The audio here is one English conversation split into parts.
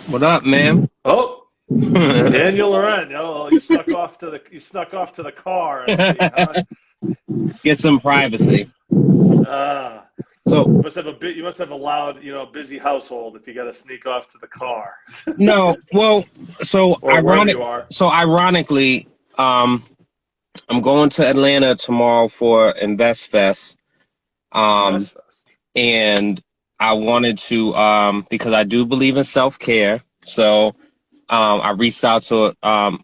What up, man? Oh, Daniel Laurent. Oh, you snuck off to the car. I see, huh? Get some privacy. Ah, So you must have a loud, busy household if you got to sneak off to the car no, well, so or wherever ironic. you are. So ironically, I'm going to Atlanta tomorrow for Invest Fest. Um, Invest Fest. and I wanted to because I do believe in self care. So I reached out to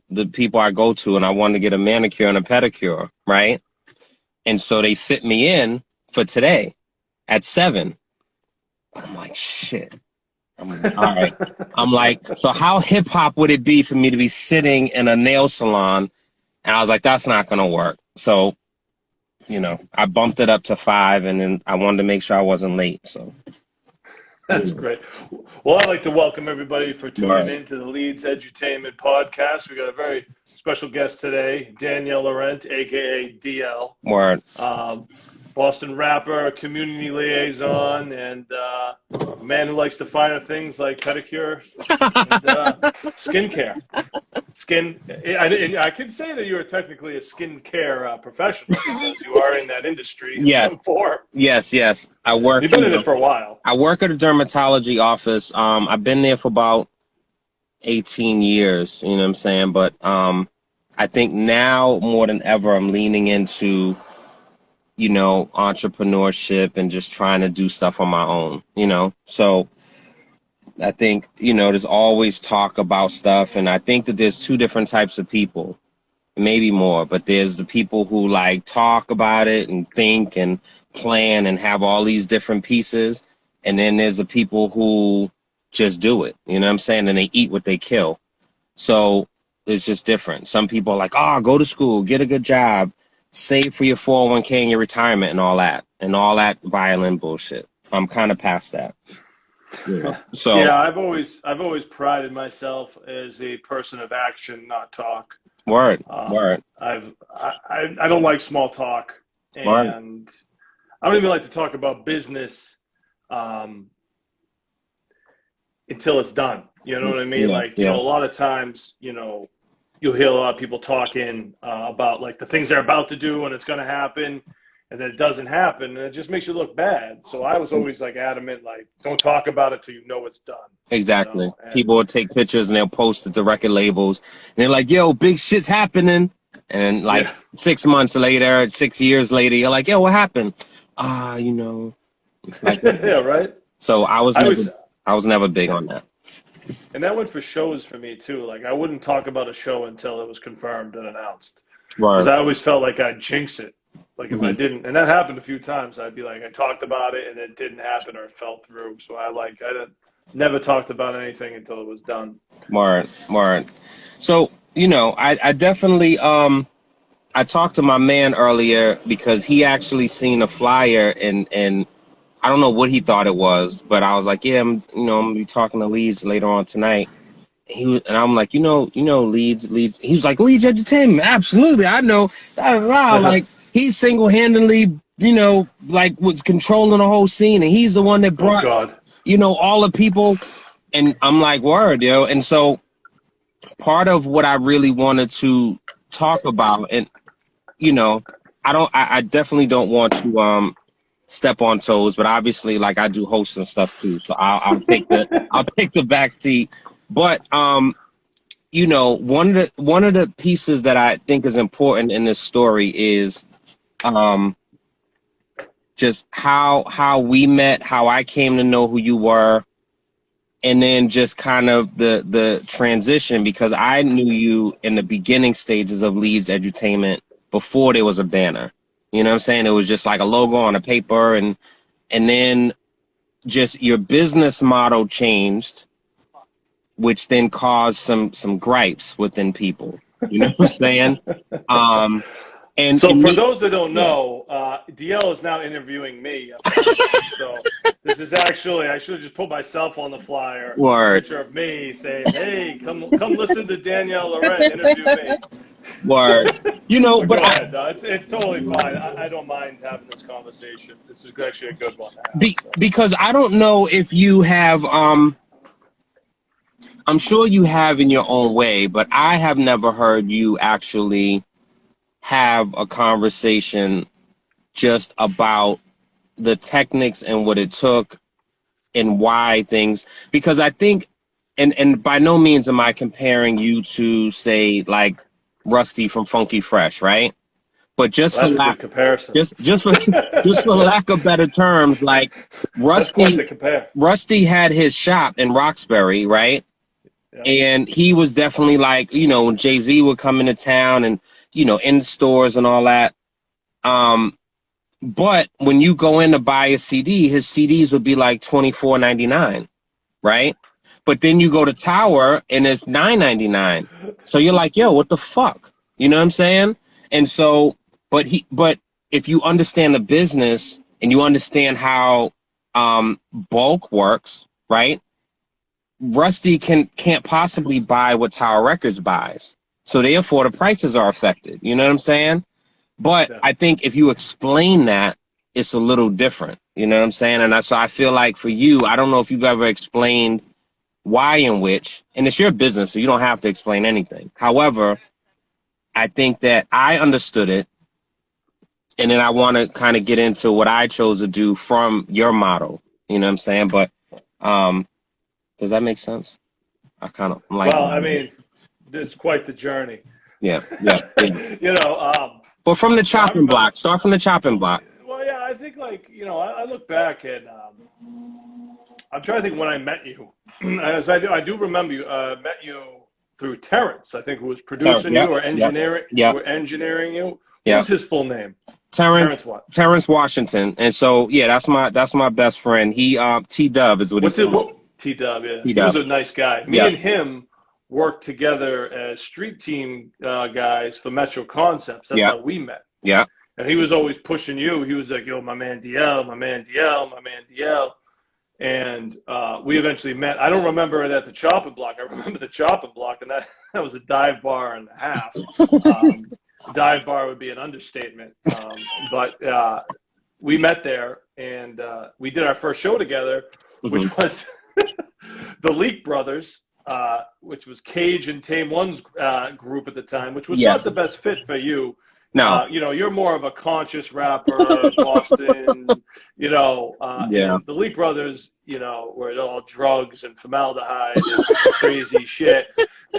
the people I go to, and I wanted to get a manicure and a pedicure, right? And so they fit me in for today at 7. I'm like, shit. All right. I'm like, so how hip hop would it be for me to be sitting in a nail salon? And I was like, that's not going to work. So, I bumped it up to 5, and then I wanted to make sure I wasn't late. So, That's great. Well, I'd like to welcome everybody for tuning word, in to the Leeds Edutainment Podcast. We got a very special guest today, Daniel Laurent, aka DL. word. um, Boston rapper, community liaison, and a man who likes the finer things like pedicure and skincare. I can say that you are technically a skincare professional because you are in that industry in Yeah. some form. Yes. I work, You've been in it for a while. I work at a dermatology office. I've been there for about 18 years, you know what I'm saying? But I think now more than ever, I'm leaning into entrepreneurship and just trying to do stuff on my own. So I think, there's always talk about stuff. And I think that there's two different types of people, maybe more, but there's the people who like talk about it and think and plan and have all these different pieces. And then there's the people who just do it, you know what I'm saying? And they eat what they kill. So it's just different. Some people are like, oh, go to school, get a good job, save for your 401k and your retirement and all that violent bullshit. I'm kind of past that. So Yeah, I've always prided myself as a person of action, not talk. word, Um, word, I don't like small talk, word. and I don't even like to talk about business um, until it's done. You know what I mean? Yeah, Like, yeah. a lot of times, you'll hear a lot of people talking about like the things they're about to do and it's going to happen, and then it doesn't happen, and it just makes you look bad. So I was always like adamant, like, don't talk about it till you know it's done. Exactly. And People will take pictures and they'll post it to record labels. And they're like, yo, big shit's happening. And like yeah, 6 months later, 6 years later, you're like, yo, what happened? It's like that. yeah, right. So I was I never, was I was never big on that. And that went for shows for me too. Like I wouldn't talk about a show until it was confirmed and announced, because Right. I always felt like I'd jinx it. Like if I Mhm. didn't, and that happened a few times, I'd be like, I talked about it and it didn't happen or it fell through. So I didn't, never talked about anything until it was done. Word. So, I definitely, I talked to my man earlier because he actually seen a flyer and I don't know what he thought it was, but I was like, yeah, I'm gonna be talking to Leeds later on tonight. And I'm like, Leeds. He was like, Leeds Entertainment, absolutely, I know. Like he's single handedly, like was controlling the whole scene, and he's the one that Oh brought, God. all the people. And I'm like, word, yo. And so part of what I really wanted to talk about, and I definitely don't want to step on toes, but obviously, like I do host and stuff too, so I'll take the back seat. But one of the pieces that I think is important in this story is um just how we met, how I came to know who you were, and then just kind of the transition, because I knew you in the beginning stages of Leeds Edutainment before there was a banner. You know what I'm saying? It was just like a logo on a paper, and then just your business model changed, which then caused some gripes within people. You know what I'm saying? Um, and So for me, those that don't yeah, know, DL is now interviewing me apparently. So this is actually, I should have just put myself on the flyer, a word, picture of me saying, "Hey, come listen to Danielle Laurent interview me." word. But But go ahead. No, it's totally fine. I don't mind having this conversation. This is actually a good one to have. So because I don't know if you have I'm sure you have in your own way, but I have never heard you actually have a conversation just about the techniques and what it took and why things, because I think, and by no means am I comparing you to, say, like Rusty from Funky Fresh, right? But just Well, for that's a lack, good comparison. just for just for lack of better terms, like That's quite Rusty the compare. Rusty had his shop in Roxbury, right? Yeah. And he was definitely like, when Jay-Z would come into town and, in stores and all that. But when you go in to buy a CD, his CDs would be like $24.99, right? But then you go to Tower and it's $9.99. So you're like, yo, what the fuck? You know what I'm saying? And so, but if you understand the business and you understand how bulk works, right? Rusty can't possibly buy what Tower Records buys. So therefore the prices are affected. You know what I'm saying? But Yeah. I think if you explain that, it's a little different. You know what I'm saying? And so I feel like for you, I don't know if you've ever explained why and which, and it's your business, so you don't have to explain anything. However, I think that I understood it, and then I want to kind of get into what I chose to do from your model. You know what I'm saying? But does that make sense? I'm like, Well, I mean, it's quite the journey. yeah. But from the I chopping remember. block, start from the chopping block. Well, yeah, I think I look back and I'm trying to think when I met you. As I do remember you met you through Terrence, I think, who was producing you or engineering you. What was his full name? Terrence what? Terrence Washington. And so that's my best friend. He T-Dub is what he's called. T-Dub, yeah. T-Dub. He was a nice guy. Me and him worked together as street team guys for Metro Concepts. That's how we met. Yeah. And he was always pushing you. He was like, yo, my man DL, my man DL, my man DL. And we eventually met. I don't remember it at the chopping block. I remember the chopping block, and that was a dive bar and a half. Dive bar would be an understatement. But we met there, and we did our first show together, which was the Leek Brothers, which was Cage and Tame One's group at the time, which was not the best fit for you. No. You're more of a conscious rapper, Boston, and the Leek Brothers, were all drugs and formaldehyde and crazy shit.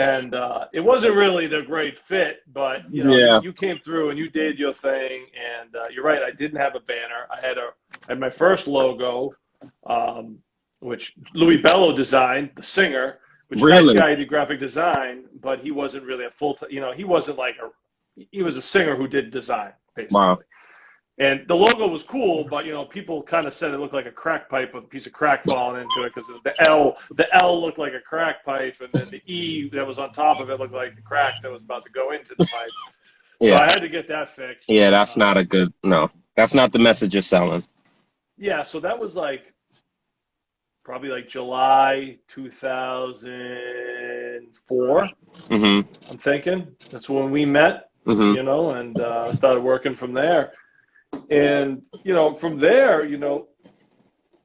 And it wasn't really the great fit, but, you came through and you did your thing. And you're right, I didn't have a banner. I had my first logo, which Louis Bello designed, the singer, which nice guy did graphic design, but he wasn't really a full-time, he wasn't like he was a singer who did design, basically. Wow. And the logo was cool, but people kind of said it looked like a crack pipe with a piece of crack falling into it because the L looked like a crack pipe, and then the E that was on top of it looked like the crack that was about to go into the pipe. Yeah. So I had to get that fixed. Yeah, that's not a good that's not the message you're selling. Yeah, so that was probably July 2004. I'm thinking that's when we met. And started working from there. And, from there,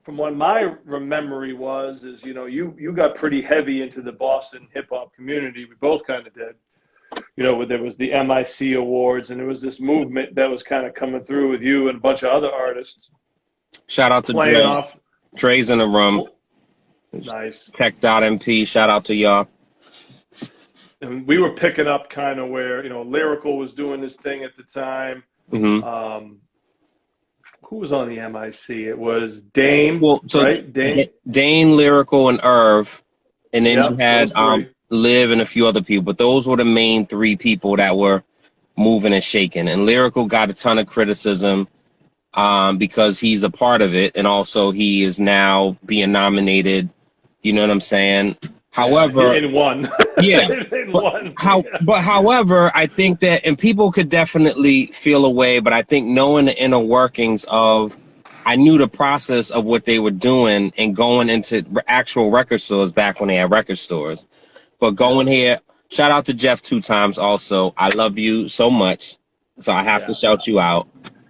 from what my memory was, you got pretty heavy into the Boston hip hop community. We both kind of did. There was the MIC awards, and there was this movement that was kind of coming through with you and a bunch of other artists. Shout out to Dre. Dre's in the room. Nice. Tech.mp, shout out to y'all. And we were picking up kind of where, Lyrical was doing this thing at the time. Who was on the MIC? It was Dame, right? Dame, Lyrical, and Irv. And then you had Liv and a few other people. But those were the main three people that were moving and shaking. And Lyrical got a ton of criticism because he's a part of it. And also he is now being nominated. You know what I'm saying? However, in one. However, I think that, and people could definitely feel a way, but I think knowing the inner workings of, I knew the process of what they were doing and going into actual record stores back when they had record stores. But going here, shout out to Jeff 2 times also. I love you so much. So I have to shout you out.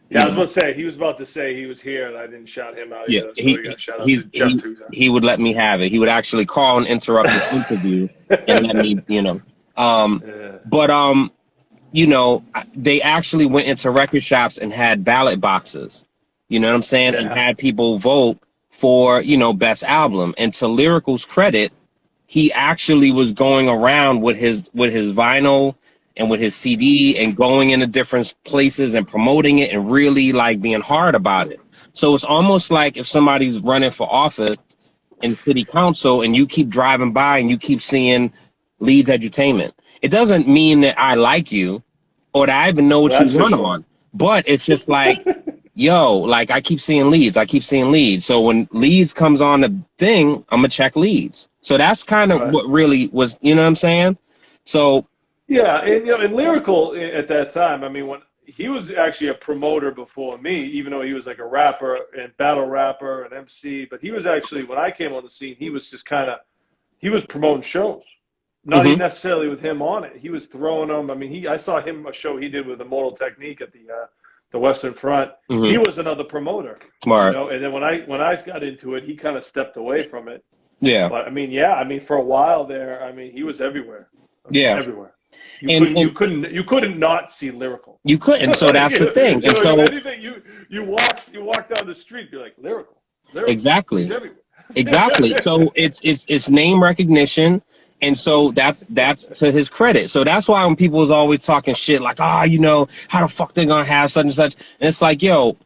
Yeah, I you was know, about to say, he was about to say he was here, and I didn't shout him out yeah, either. So we got to shout out to he's Jeff too, sir. he would let me have it. He would actually call and interrupt this interview and let me, um, Yeah. but they actually went into record shops and had ballot boxes, you know what I'm saying, and Yeah. had people vote for, best album. And to Lyrical's credit, he actually was going around with his vinyl and with his CD and going into different places and promoting it and really like being hard about it. So it's almost like if somebody's running for office in city council and you keep driving by and you keep seeing Leeds Edutainment. It doesn't mean that I like you or that I even know what you That's for run sure. on, but it's just like, yo, like I keep seeing Leeds. I keep seeing Leeds. So when Leeds comes on the thing, I'm gonna check Leeds. So that's kind of Right. what really was, you know what I'm saying? So Yeah, and and Lyrical at that time, I mean, when he was actually a promoter before me, even though he was like a rapper and battle rapper and MC, but he was actually when I came on the scene, he was just kind of he was promoting shows, not even mhm, necessarily with him on it. He was throwing them. I mean, I saw him a show he did with Immortal Technique at the Western Front. He mhm, was another promoter, smart. and then when I got into it, he kind of stepped away from it. Yeah, But I mean, yeah, I mean, for a while there, I mean, he was everywhere. I mean, yeah. everywhere. You And couldn't, you couldn't, you couldn't not see Lyrical. you couldn't. So Like, that's the thing. And if so anything, you walk down the street, you're like Lyrical. He's exactly. everywhere. Exactly. So it's name recognition. And so that's to his credit. So that's why when people was always talking shit like, how the fuck they gonna have such and such? And it's like, yo,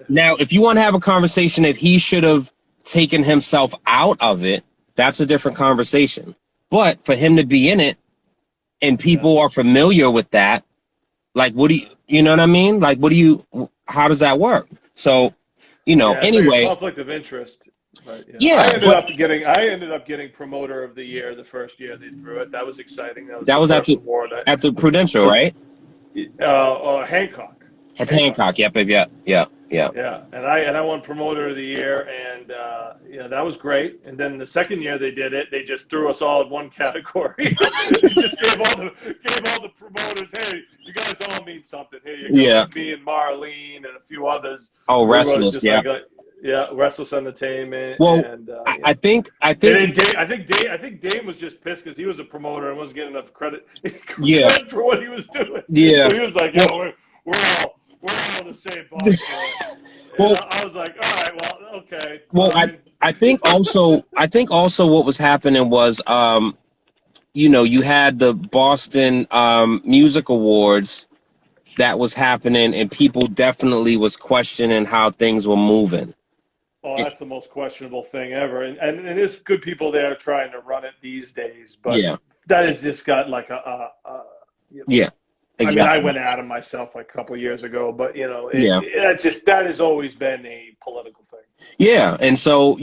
now if you want to have a conversation that he should have taken himself out of it, that's a different conversation. But for him to be in it and Yeah. people are familiar with that, like what do you know what I mean? Like how does that work? So, Yeah, it's like a anyway, conflict of interest. But, yeah, but I ended up getting promoter of the year the first year they threw it. That was exciting. That was that the was first award. at the Prudential, right? Hancock. At Hancock, yep, yep, yeah, yeah. Yeah, and I won promoter of the year, and that was great. And then the second year they did it, they just threw us all in one category. They just gave all the promoters, hey, you guys all mean something. Here you go. Yeah. Me and Marlene and a few others. Oh, We were Restless, just yeah. Restless Entertainment. Well, And I think and then I think Dame was just pissed because he was a promoter and wasn't getting enough credit yeah, for what he was doing. yeah. So he was like, Well, we're all in the same box. well, I was like, all right, well, okay. well, Fine. I think also what was happening was you had the Boston Music Awards that was happening, and people definitely was questioning how things were moving. Oh, that's the most questionable thing ever. And there's good people there trying to run it these days, but Yeah, that has just got like yeah, I mean, I exactly. went at him myself like a couple of years ago, but Yeah. that has always been a political thing. Yeah, and so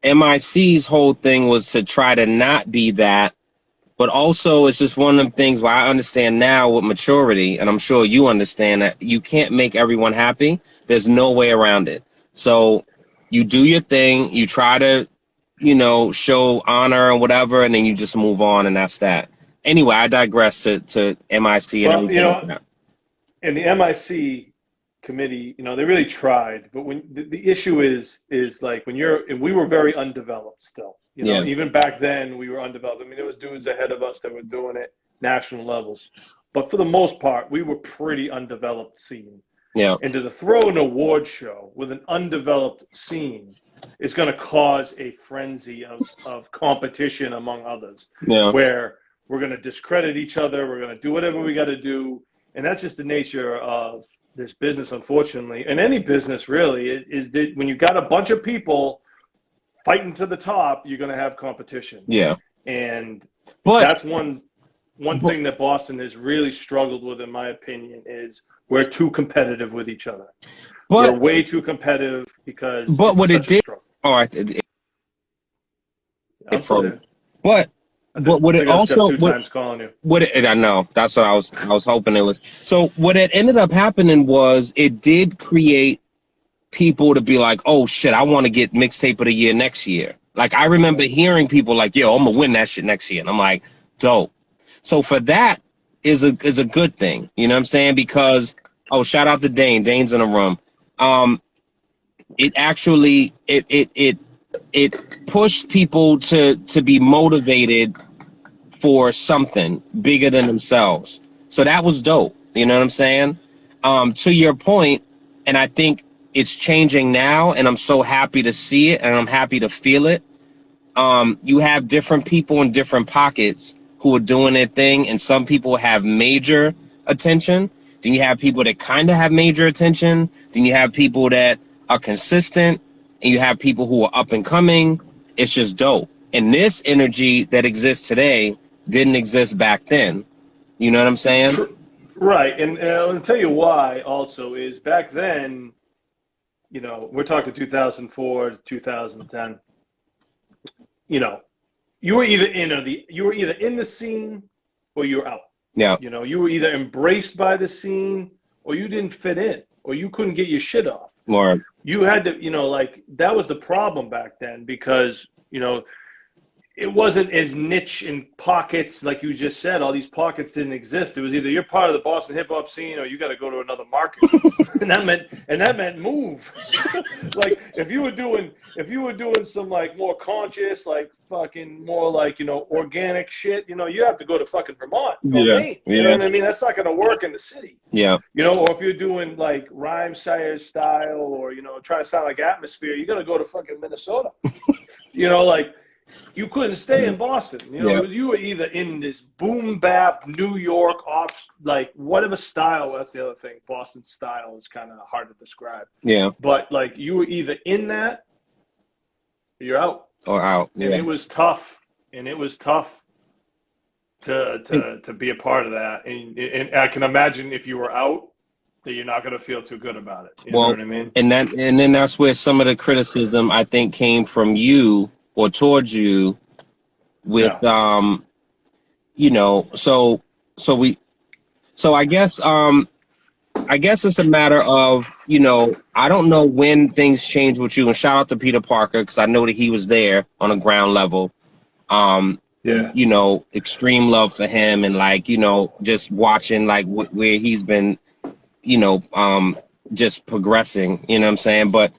MIC's whole thing was to try to not be that, but also it's just one of them things where I understand now with maturity, and I'm sure you understand that you can't make everyone happy. There's no way around it. So you do your thing, you try to, show honor and whatever, and then you just move on, and that's that. Anyway, I digress to MIC and Well, everything like that. and the MIC committee, they really tried, but when the issue is like and we were very undeveloped still. Yeah. Even back then we were undeveloped. I mean, there was dudes ahead of us that were doing it national levels, but for the most part, we were pretty undeveloped scene. Yeah. And to throw an award show with an undeveloped scene is going to cause a frenzy of competition among others, Yeah. where we're going to discredit each other. We're going to do whatever we got to do. And that's just the nature of this business, unfortunately. And any business, really, is that when you got a bunch of people fighting to the top, you're going to have competition. Yeah. And But that's one thing that Boston has really struggled with, in my opinion, is we're too competitive with each other. We're way too competitive because but what it did, oh, but what it also times calling you. I know that's what I was hoping it was. So what it ended up happening was it did create people to be like, oh shit, I want to get mixtape of the year next year. Like I remember hearing people like, yo, I'm gonna win that shit next year, and I'm like, dope. So for that is a good thing, you know what I'm saying? Because Oh, shout out to Dane. Dane's in the room. It actually it pushed people to be motivated for something bigger than themselves. So that was dope. You know what I'm saying? To your point, and I think it's changing now, and I'm so happy to see it, and I'm happy to feel it. You have different people in different pockets who are doing their thing, and some people have major attention. Then you have people that kind of have major attention. Then you have people that are consistent, and you have people who are up and coming. It's just dope. And this energy that exists today didn't exist back then. You know what I'm saying? Right. And I'll tell you why also is back then, you know, we're talking 2004 to 2010. You know, you were either in the scene or you were out. Yeah. You know, you were either embraced by the scene or you didn't fit in or you couldn't get your shit off. More. You had to, you know, like that was the problem back then because, you know, it wasn't as niche in pockets like you just said. All these pockets didn't exist. It was either you're part of the Boston hip hop scene or you got to go to another market, and that meant move. Like if you were doing some like more conscious, like fucking more like, you know, organic shit, you know, you have to go to fucking Vermont, Maine. You know what I mean? That's not going to work in the city. Yeah. You know, or if you're doing like Rhyme Sayers style or, you know, trying to sound like Atmosphere, you got to go to fucking Minnesota. You know, like. You couldn't stay in Boston. You know, you were either in this boom bap, New York, off like whatever style. That's the other thing. Boston style is kind of hard to describe. Yeah. But like you were either in that, or you're out. Or out. Yeah. And it was tough. And it was tough to be a part of that. And I can imagine if you were out, that you're not going to feel too good about it. You know what I mean? And then that's where some of the criticism I think came from you. Or towards you with, you know, so I guess it's a matter of, you know, I don't know when things change with you, and shout out to Peter Parker, because I know that he was there on a ground level. You know, extreme love for him, and like, you know, just watching like where he's been, you know, just progressing, you know what I'm saying? But,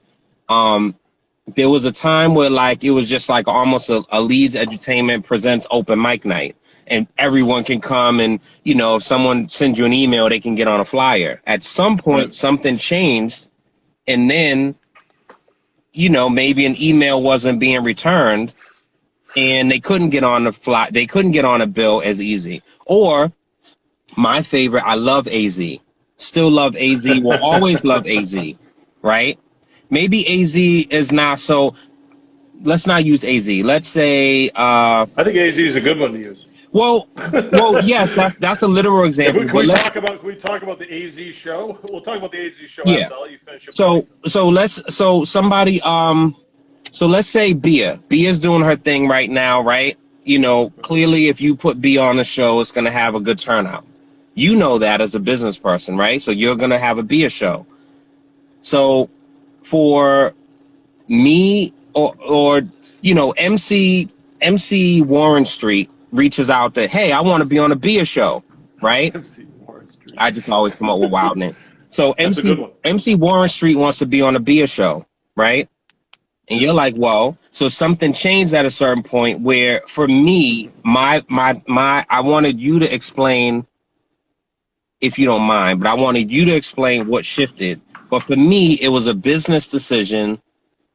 there was a time where like it was just like almost a Leedz Entertainment presents open mic night, and everyone can come, and you know if someone sends you an email, they can get on a flyer. At some point, something changed, and then you know maybe an email wasn't being returned, and they couldn't get on the fly. They couldn't get on a bill as easy. Or my favorite, I love AZ, still love AZ, will always love AZ, right? Maybe AZ is not so. Let's not use AZ. Let's say. I think AZ is a good one to use. Well, yes, that's a literal example. Can we talk about the AZ show? We'll talk about the AZ show. Yeah. After. I'll let you finish your point. So let's say Bia. Bia's doing her thing right now, right? You know, clearly, if you put Bia on the show, it's going to have a good turnout. You know that as a business person, right? So you're going to have a Bia show. So. For me or you know, MC Warren Street reaches out that, hey, I want to be on a Bia show, right? MC Warren Street. I just always come up with wild names. So MC Warren Street wants to be on a Bia show, right? And you're like, well, so something changed at a certain point where for me, my I wanted you to explain, if you don't mind, but I wanted you to explain what shifted. But for me, it was a business decision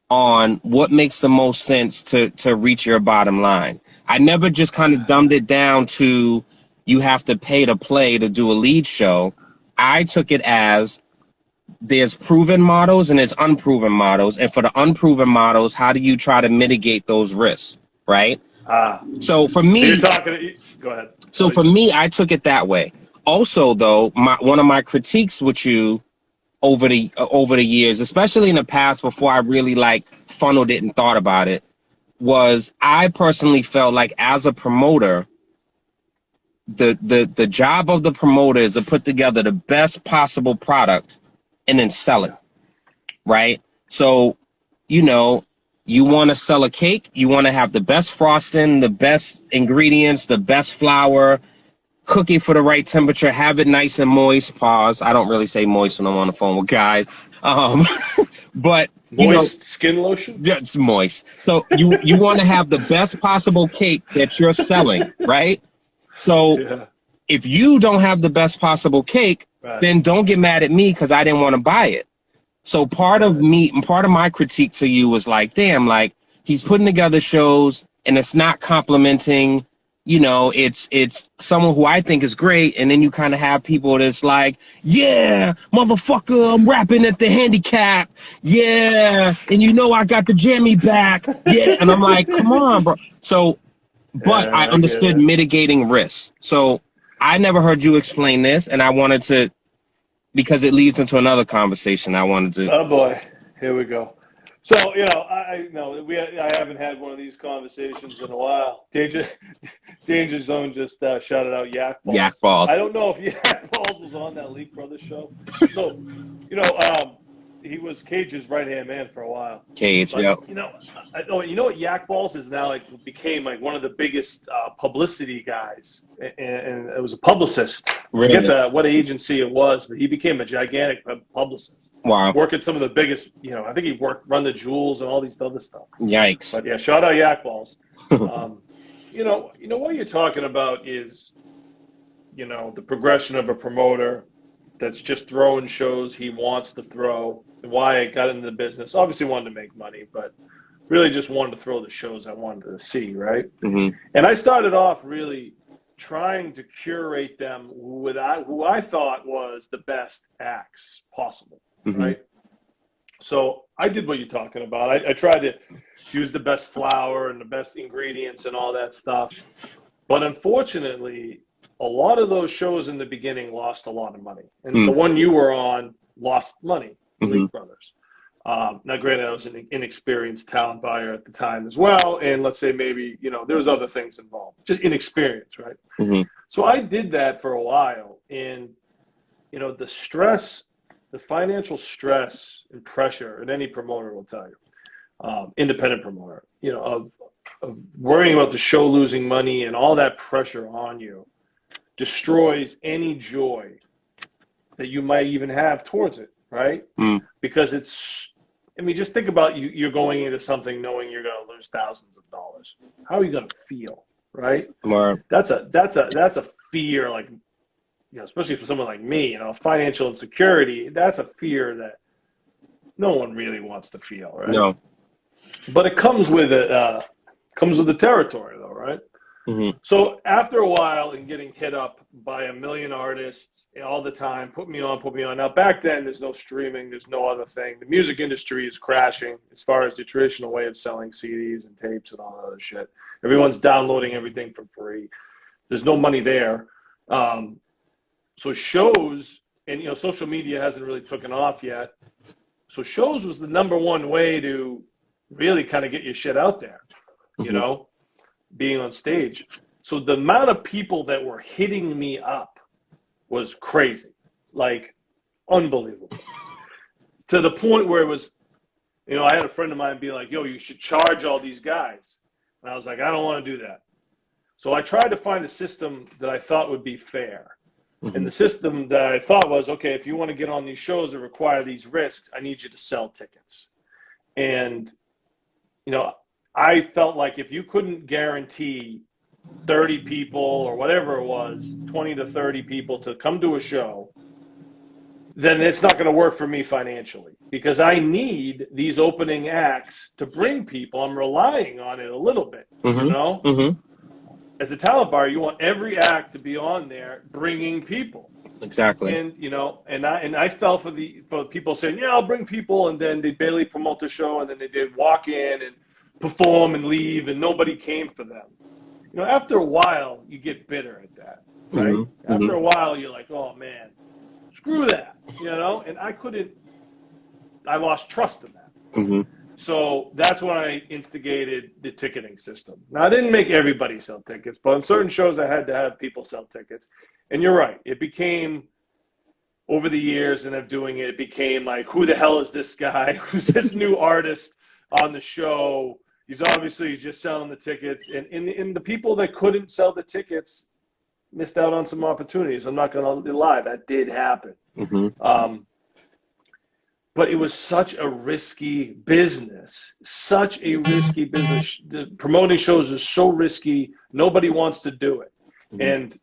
on what makes the most sense to reach your bottom line. I never just kind of dumbed it down to you have to pay to play to do a Leedz show. I took it as there's proven models and there's unproven models. And for the unproven models, how do you try to mitigate those risks, right? So for me, go ahead. So for me, I took it that way. Also, though, one of my critiques with you over the years, especially in the past before I really like funneled it and thought about it, was I personally felt like as a promoter, the job of the promoter is to put together the best possible product and then sell it, right? So, you know, you want to sell a cake, you want to have the best frosting, the best ingredients, the best flour, cook it for the right temperature, have it nice and moist. Pause. I don't really say moist when I'm on the phone with guys. Um, but you know, Moist skin lotion? it's moist. So you want to have the best possible cake that you're selling, right? So Yeah. if you don't have the best possible cake, Right. then don't get mad at me because I didn't want to buy it. So part of my critique to you was like, damn, like he's putting together shows and it's not complimenting, you know, it's someone who I think is great. And then you kind of have people that's like, yeah, motherfucker, I'm rapping at the handicap. Yeah. And you know, I got the jammy back. Yeah. And I'm like, come on, bro. So, but I Yeah, I get understood it. mitigating risks. So I never heard you explain this. And I wanted to, because it leads into another conversation I wanted to. Oh boy, here we go. So I know I haven't had one of these conversations in a while. Danger Zone just shouted out Yak Yak Balls. balls. I don't know if Yak Balls was on that Leak Brothers show. So he was Cage's right hand man for a while. Cage, But yep. you know what Yak Balls is now, like, became like one of the biggest publicity guys, and it was a publicist. Really? I forget what agency it was, but he became a gigantic publicist. Wow. Work at some of the biggest, I think he run the Jewels and all these other stuff. Yikes. But yeah, shout out Yak Balls. What you're talking about is, the progression of a promoter that's just throwing shows he wants to throw, and why I got into the business. Obviously wanted to make money, but really just wanted to throw the shows I wanted to see, right? Mm-hmm. And I started off really trying to curate them with who I thought was the best acts possible, Mm-hmm. right? So I did what you're talking about. I tried to use the best flour and the best ingredients and all that stuff. But unfortunately, a lot of those shows in the beginning lost a lot of money. And the one you were on lost money, League Brothers. Now, granted, I was an inexperienced talent buyer at the time as well. And let's say maybe, there was other things involved. Just inexperience, right? Mm-hmm. So I did that for a while. And, the stress, the financial stress and pressure, and any promoter will tell you, independent promoter, of worrying about the show losing money and all that pressure on you destroys any joy that you might even have towards it, right? Because just think about you're going into something knowing you're going to lose thousands of dollars. How are you going to feel, right? Right. That's a fear, like, especially for someone like me, financial insecurity. That's a fear that no one really wants to feel, right? No. But it comes with the territory, though, right? Mm-hmm. So after a while and getting hit up by a million artists all the time, put me on. Now, back then, there's no streaming. There's no other thing. The music industry is crashing as far as the traditional way of selling CDs and tapes and all that other shit. Everyone's downloading everything for free. There's no money there. So shows, and social media hasn't really taken off yet. So shows was the number one way to really kind of get your shit out there, being on stage. So the amount of people that were hitting me up was crazy, like unbelievable. To the point where it was, I had a friend of mine be like, yo, you should charge all these guys. And I was like, I don't want to do that. So I tried to find a system that I thought would be fair. Mm-hmm. And the system that I thought was, okay, if you want to get on these shows that require these risks, I need you to sell tickets. And, I felt like if you couldn't guarantee 30 people or whatever it was, 20 to 30 people to come to a show, then it's not going to work for me financially, because I need these opening acts to bring people. I'm relying on it a little bit, Mm-hmm. Mm-hmm. As a talent buyer, you want every act to be on there bringing people. Exactly. And I fell for people saying, yeah, I'll bring people, and then they barely promote the show, and then they did walk in and perform and leave, and nobody came for them. After a while, you get bitter at that, right? Mm-hmm. After a while, you're like, oh man, screw that, And I lost trust in that. Mm-hmm. So that's when I instigated the ticketing system. Now, I didn't make everybody sell tickets, but on certain shows, I had to have people sell tickets. And you're right. It became, over the years and of doing it, it became like, who the hell is this guy? Who's this new artist on the show? He's just selling the tickets. And the people that couldn't sell the tickets, missed out on some opportunities. I'm not going to lie, that did happen. But it was such a risky business, such a risky business. The promoting shows is so risky. Nobody wants to do it. And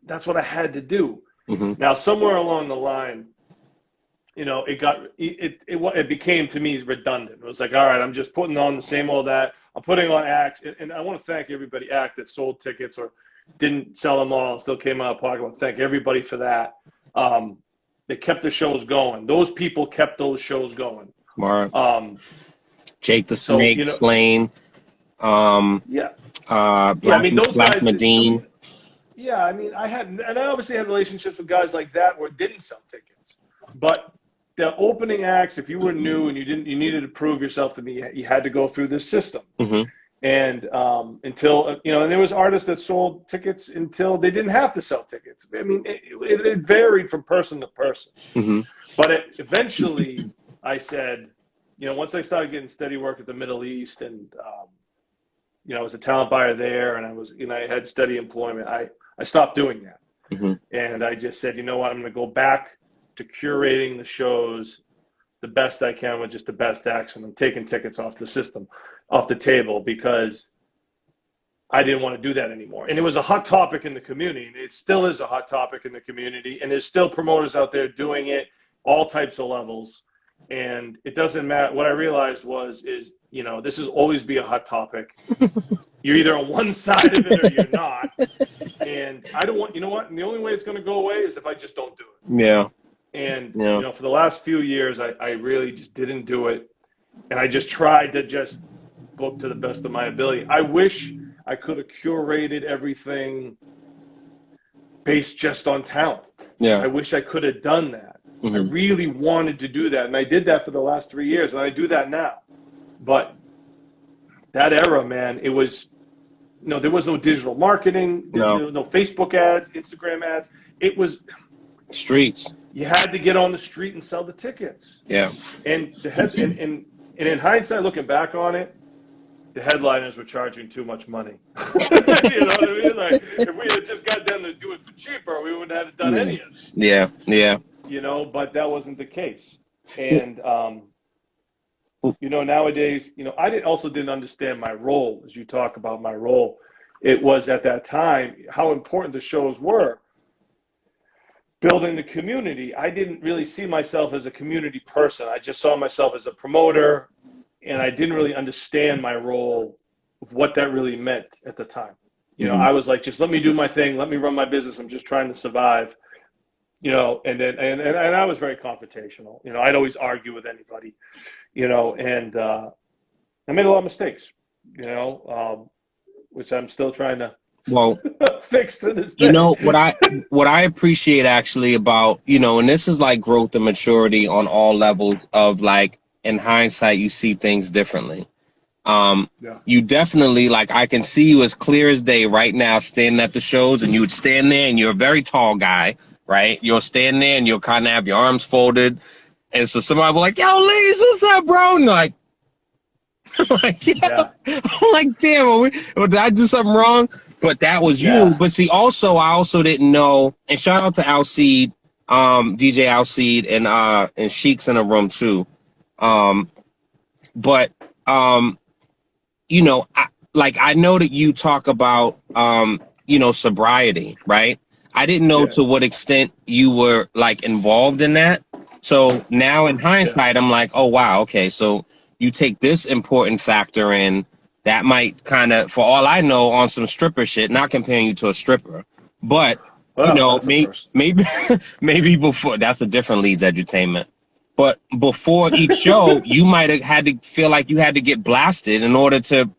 that's what I had to do. Now, somewhere along the line, you know, it became to me redundant. It was like, all right, I'm just putting on the same old act. I'm putting on acts. And I want to thank everybody that sold tickets or didn't sell them all, still came out of pocket. I want to thank everybody for that. They kept the shows going. Those people kept those shows going. Right. Jake the Snake, you know, Slane. Black Medine. Yeah, I mean, I obviously had relationships with guys like that where it didn't sell tickets. But the opening acts, if you were new and you needed to prove yourself to me, you had to go through this system. And until, you know, and there was artists that sold tickets until they didn't have to sell tickets. I mean, it varied from person to person. But eventually I said, you know, once I started getting steady work at the Middle East and, you know, I was a talent buyer there and I had steady employment, I stopped doing that. And I just said, you know what, I'm going to go back to curating the shows the best I can with just the best acts, and I'm taking tickets off the table, because I didn't want to do that anymore. And it was a hot topic in the community, and it still is a hot topic in the community, and there's still promoters out there doing it, all types of levels, and it doesn't matter. What I realized is, you know, this will always be a hot topic. You're either on one side of it or you're not, and I don't want, you know what, and the only way it's going to go away is if I just don't do it. Yeah. And, you know, for the last few years, I really just didn't do it. And I just tried to just book to the best of my ability. I wish I could have curated everything based just on talent. Yeah. I wish I could have done that. I really wanted to do that. And I did that for the last 3 years. And I do that now. But that era, man, it was, you know, there was no digital marketing. There was no Facebook ads, Instagram ads. It was streets. You had to get on the street and sell the tickets. Yeah. And and in hindsight, looking back on it, the headliners were charging too much money. You know what I mean? Like, if we had just got them to do it for cheaper, we wouldn't have done any of it. Yeah, yeah. You know, but that wasn't the case. And, you know, nowadays, you know, I also didn't understand my role. As you talk about my role, it was at that time how important the shows were. Building the community, I didn't really see myself as a community person. I just saw myself as a promoter, and I didn't really understand my role of what that really meant at the time. You know, I was like, just let me do my thing, let me run my business. I'm just trying to survive. You know, and I was very confrontational. You know, I'd always argue with anybody. You know, and I made a lot of mistakes. You know, which I'm still trying to fix to this day. You know, what I appreciate actually about, you know, and this is like growth and maturity on all levels of, like, in hindsight, you see things differently. You definitely, like, I can see you as clear as day right now standing at the shows, and you would stand there, and you're a very tall guy, right? You'll stand there and you'll kind of have your arms folded. And so somebody will be like, yo, Leedz, what's up, bro? And you're like, I'm like, damn, did I do something wrong? But that was you. But see, I also didn't know, and shout out to Alcide, DJ Alcide, and Sheik's in the room too. You know, I know that you talk about, you know, sobriety, right? I didn't know to what extent you were, like, involved in that. So now in hindsight, I'm like, oh, wow, okay, so you take this important factor in that might kind of, for all I know, on some stripper shit, not comparing you to a stripper, but, you know, maybe before, that's a different Leedz Edutainment. But before each show, you might have had to feel like you had to get blasted in order to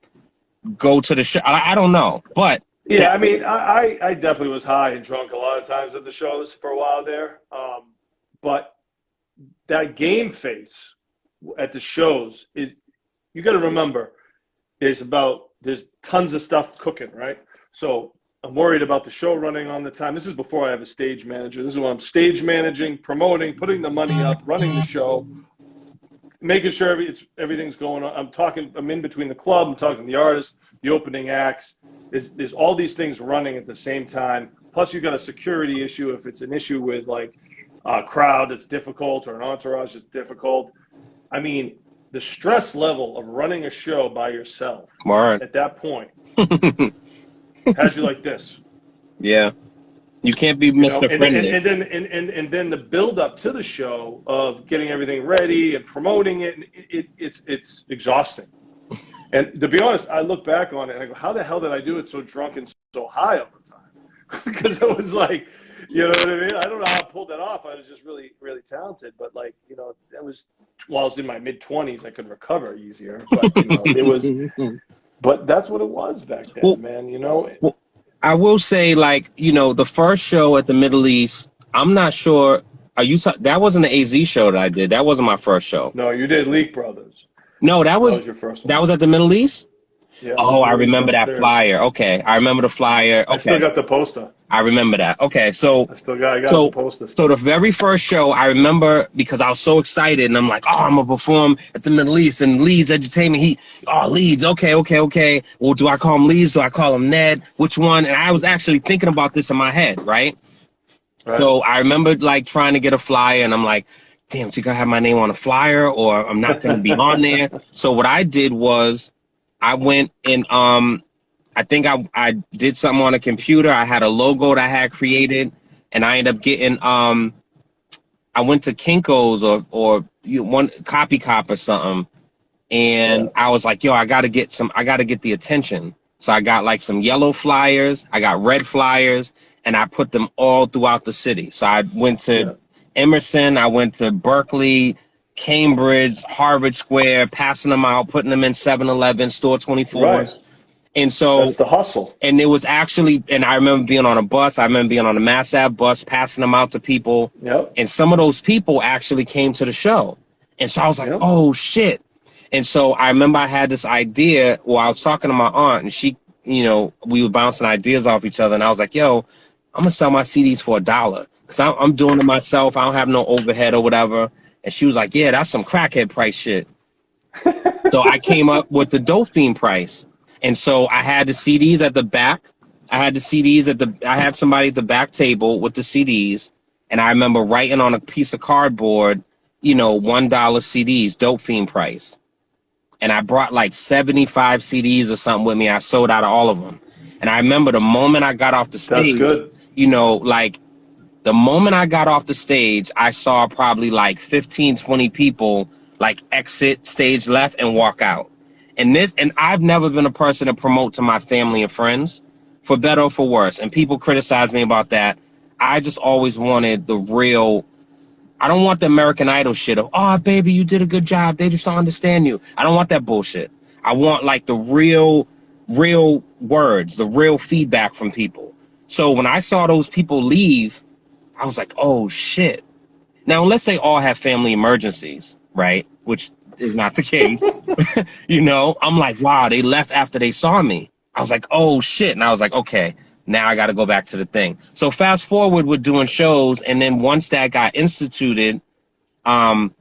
go to the show. I don't know, but. Yeah, I mean, I definitely was high and drunk a lot of times at the shows for a while there. But that game face at the shows, you got to remember, there's tons of stuff cooking, right? So I'm worried about the show running on the time. This is before I have a stage manager. This is when I'm stage managing, promoting, putting the money up, running the show, making sure everything's going on. I'm in between the club. I'm talking to the artists, the opening acts. there's all these things running at the same time. Plus, you've got a security issue if it's an issue with like a crowd that's difficult or an entourage that's difficult. I mean, the stress level of running a show by yourself at that point has you like this. Yeah. You can't be Mr. Friendly. And then the build up to the show of getting everything ready and promoting it, it's exhausting. And to be honest, I look back on it and I go, how the hell did I do it so drunk and so high all the time? Because it was like, you know what I mean? I don't know how I pulled that off. I was just really, really talented. But like, you know, that was while I was in my mid-20s, I could recover easier. But you know, it was. But that's what it was back then, man. You know. Well, I will say, like, you know, the first show at the Middle East, I'm not sure. That wasn't the AZ show that I did. That wasn't my first show. No, you did Leak Brothers. No, that was your first one. That was at the Middle East? Yeah, oh, I remember that flyer. Okay, I remember the flyer. Okay. I still got the poster. I remember that. Okay, so I got the poster. So the very first show, I remember because I was so excited, and I'm like, oh, I'm gonna perform at the Middle East and Leedz Entertainment. Leedz. Okay. Well, do I call him Leedz? Do I call him Ned? Which one? And I was actually thinking about this in my head, right? So I remember like trying to get a flyer, and I'm like, damn, is he gonna have my name on a flyer, or I'm not gonna be on there? So what I did was, I went and I think I did something on a computer. I had a logo that I had created, and I ended up getting I went to Kinko's or one Copy Cop or something, and I was like, yo, I gotta get the attention. So I got like some yellow flyers, I got red flyers, and I put them all throughout the city. So I went to Emerson, I went to Berkeley, Cambridge, Harvard Square, passing them out, putting them in 7-Eleven, Store 24s. Right. And so that's the hustle. And it was actually, and I remember being on a bus. I remember being on a Mass Ave bus, passing them out to people. Yep. And some of those people actually came to the show. And so I was like, oh, shit. And so I remember I had this idea. Well, I was talking to my aunt, and she, you know, we were bouncing ideas off each other. And I was like, yo, I'm going to sell my CDs for $1 because I'm doing it myself. I don't have no overhead or whatever. And she was like, yeah, that's some crackhead price shit. So I came up with the dope theme price. And so I had the CDs at the back. I had somebody at the back table with the CDs. And I remember writing on a piece of cardboard, you know, $1 CDs, dope theme price. And I brought like 75 CDs or something with me. I sold out of all of them. And I remember the moment I got off the stage, you know, like, the moment I got off the stage, I saw probably like 15, 20 people like exit stage left and walk out. And I've never been a person to promote to my family and friends, for better or for worse. And people criticize me about that. I just always wanted the real, I don't want the American Idol shit of, oh, baby, you did a good job. They just don't understand you. I don't want that bullshit. I want like the real words, the real feedback from people. So when I saw those people leave, I was like, oh, shit. Now, let's say all have family emergencies, right? Which is not the case. You know, I'm like, wow, they left after they saw me. I was like, oh, shit. And I was like, okay, now I got to go back to the thing. So fast forward, we're doing shows. And then once that got instituted, and,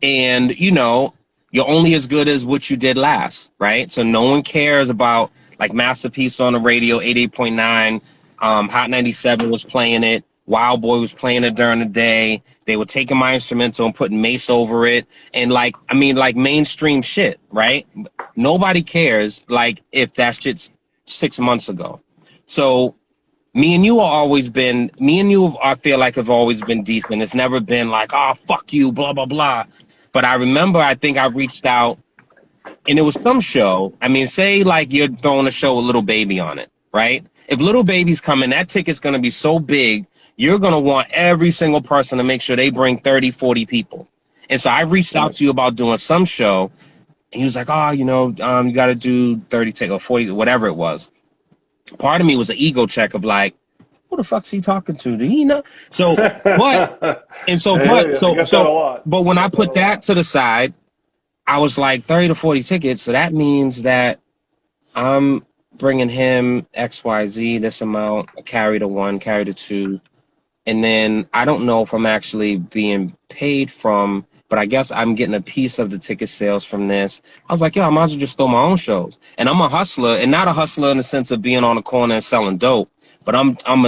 you know, you're only as good as what you did last, right? So no one cares about, like, Masterpiece on the radio, 88.9. Hot 97 was playing it. Wild Boy was playing it during the day. They were taking my instrumental and putting Mace over it. And like, I mean, like mainstream shit, right? Nobody cares, like, if that shit's 6 months ago. So me and you, I feel like have always been decent. It's never been like, oh, fuck you, blah, blah, blah. But I remember, I think I reached out, and it was some show. I mean, say like you're throwing a show with Little Baby on it, right? If Little Baby's coming, that ticket's going to be so big, you're going to want every single person to make sure they bring 30, 40 people. And so I reached out to you about doing some show, and he was like, oh, you know, you got to do 30 tickets or 40, whatever it was. Part of me was an ego check of like, who the fuck's he talking to? Do he know? So, but when I put that to the side, I was like 30 to 40 tickets. So that means that I'm bringing him XYZ, this amount, carry the 1, carry the 2. And then I don't know if I'm actually being paid from, but I guess I'm getting a piece of the ticket sales from this. I was like, yo, I might as well just throw my own shows. And I'm a hustler, and not a hustler in the sense of being on the corner and selling dope, but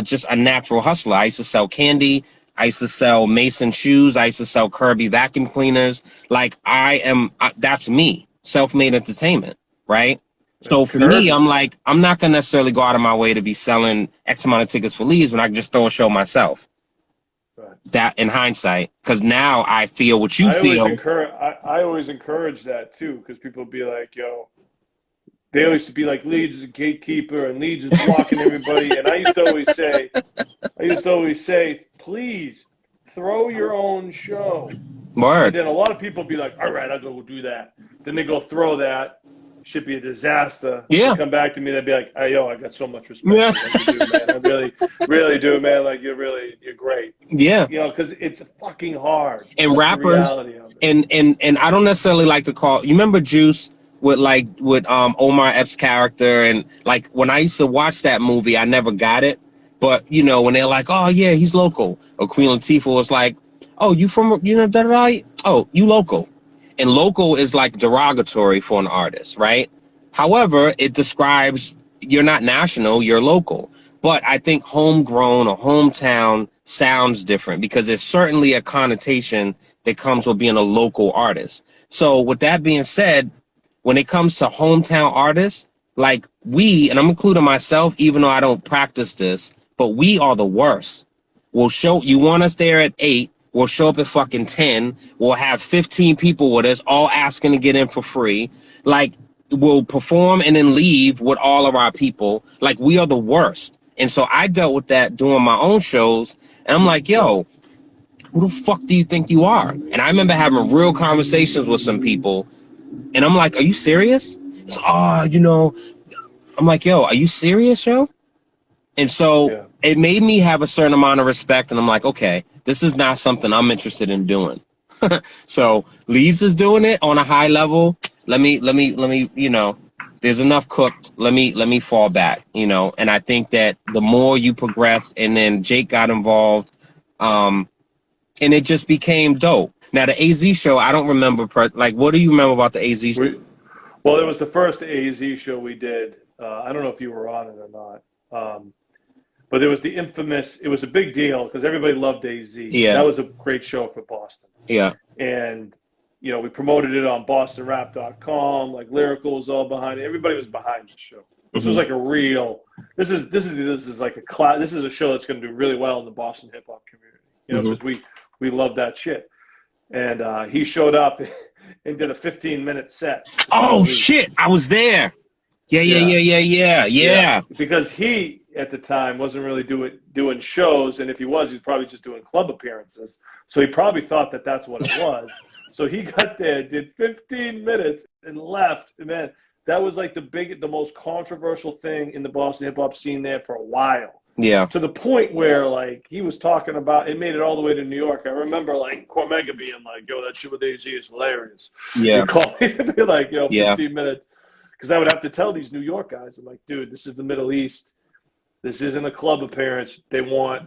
just a natural hustler. I used to sell candy. I used to sell Mason shoes. I used to sell Kirby vacuum cleaners. Like that's me, self-made entertainment, right? So for me, I'm like, I'm not going to necessarily go out of my way to be selling X amount of tickets for Leedz when I can just throw a show myself. Right. That in hindsight, because now I feel what you feel. I always encourage that too, because people be like, yo, they used to be like, Leedz is a gatekeeper and Leedz is blocking everybody. And I used to always say, please throw your own show. Word. And then a lot of people be like, all right, I'll go do that. Then they go throw that. Should be a disaster. Yeah. They come back to me, they'd be like, hey, yo, I got so much respect for what you do, man. I really, really do, man. Like, you're great. Yeah. You know, because it's fucking hard. And that's rappers, and I don't necessarily like to call, you remember Juice with Omar Epps' character, and like when I used to watch that movie, I never got it. But, you know, when they're like, oh, yeah, he's local. Or Queen Latifah was like, oh, you from, you know, da-da-da? Oh, you local. And local is like derogatory for an artist, right? However, it describes you're not national, you're local. But I think homegrown or hometown sounds different because there's certainly a connotation that comes with being a local artist. So with that being said, when it comes to hometown artists, like and I'm including myself, even though I don't practice this, but we are the worst. You want us there at 8. We'll show up at fucking 10. We'll have 15 people with us, all asking to get in for free. Like, we'll perform and then leave with all of our people. Like, we are the worst. And so I dealt with that doing my own shows. And I'm like, yo, who the fuck do you think you are? And I remember having real conversations with some people. And I'm like, are you serious? It's, you know, I'm like, yo, are you serious, yo? And so it made me have a certain amount of respect. And I'm like, okay, this is not something I'm interested in doing. So Leedz is doing it on a high level. Let me, you know, there's enough cooked. Let me fall back, you know. And I think that the more you progress, and then Jake got involved, and it just became dope. Now the AZ show, I don't remember. What do you remember about the AZ show? Well, it was the first AZ show we did. I don't know if you were on it or not. But it was the infamous, it was a big deal because everybody loved AZ. Yeah. That was a great show for Boston. Yeah. And, you know, we promoted it on bostonrap.com, like Lyrical was all behind it. Everybody was behind the show. This was like a real, this is like this is a show that's going to do really well in the Boston hip hop community, you know, because we love that shit. And he showed up and did a 15-minute set. Oh, shit. I was there. Yeah. Because he, at the time, wasn't really doing shows, and if he was probably just doing club appearances. So he probably thought that that's what it was. So he got there, did 15 minutes, and left. And man, that was like the most controversial thing in the Boston hip hop scene there for a while. Yeah. To the point where like he was talking about, it made it all the way to New York. I remember like Cormega being like, "Yo, that shit with AZ is hilarious." Yeah. He'd call me and be like, "Yo, 15 minutes," because I would have to tell these New York guys, I'm like, "Dude, this is the Middle East. This isn't a club appearance. They want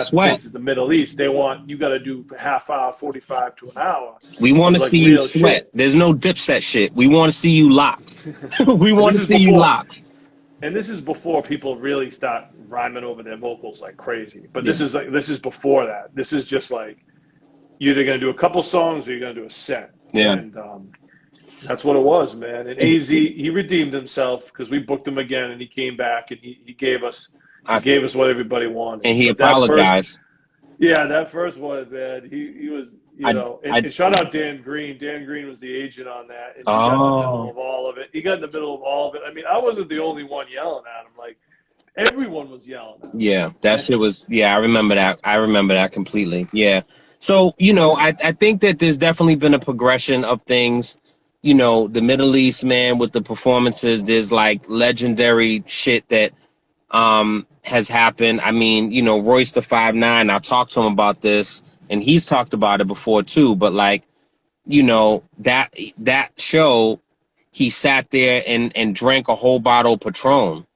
sweat. This is the Middle East. You got to do half hour, 45 to an hour. We want to see you sweat. Shit. There's no Dipset shit. We want to see you locked. We want to see you locked." And this is before people really start rhyming over their vocals like crazy. But this is before that. This is just like you're either going to do a couple songs or you're going to do a set. Yeah. And that's what it was, man. And AZ, he redeemed himself because we booked him again, and he came back and he gave us what everybody wanted. And he apologized. That first one, man. He was, and shout out Dan Green. Dan Green was the agent on that. And he got in the middle of all of it. I mean, I wasn't the only one yelling at him. Like, everyone was yelling at him. Yeah, that shit was, I remember that. I remember that completely. Yeah. So, I think that there's definitely been a progression of things. The Middle East, man, with the performances, there's like legendary shit that has happened. I mean, Royce the 5'9", I talked to him about this, and he's talked about it before too. But like, that show, he sat there and drank a whole bottle of Patron.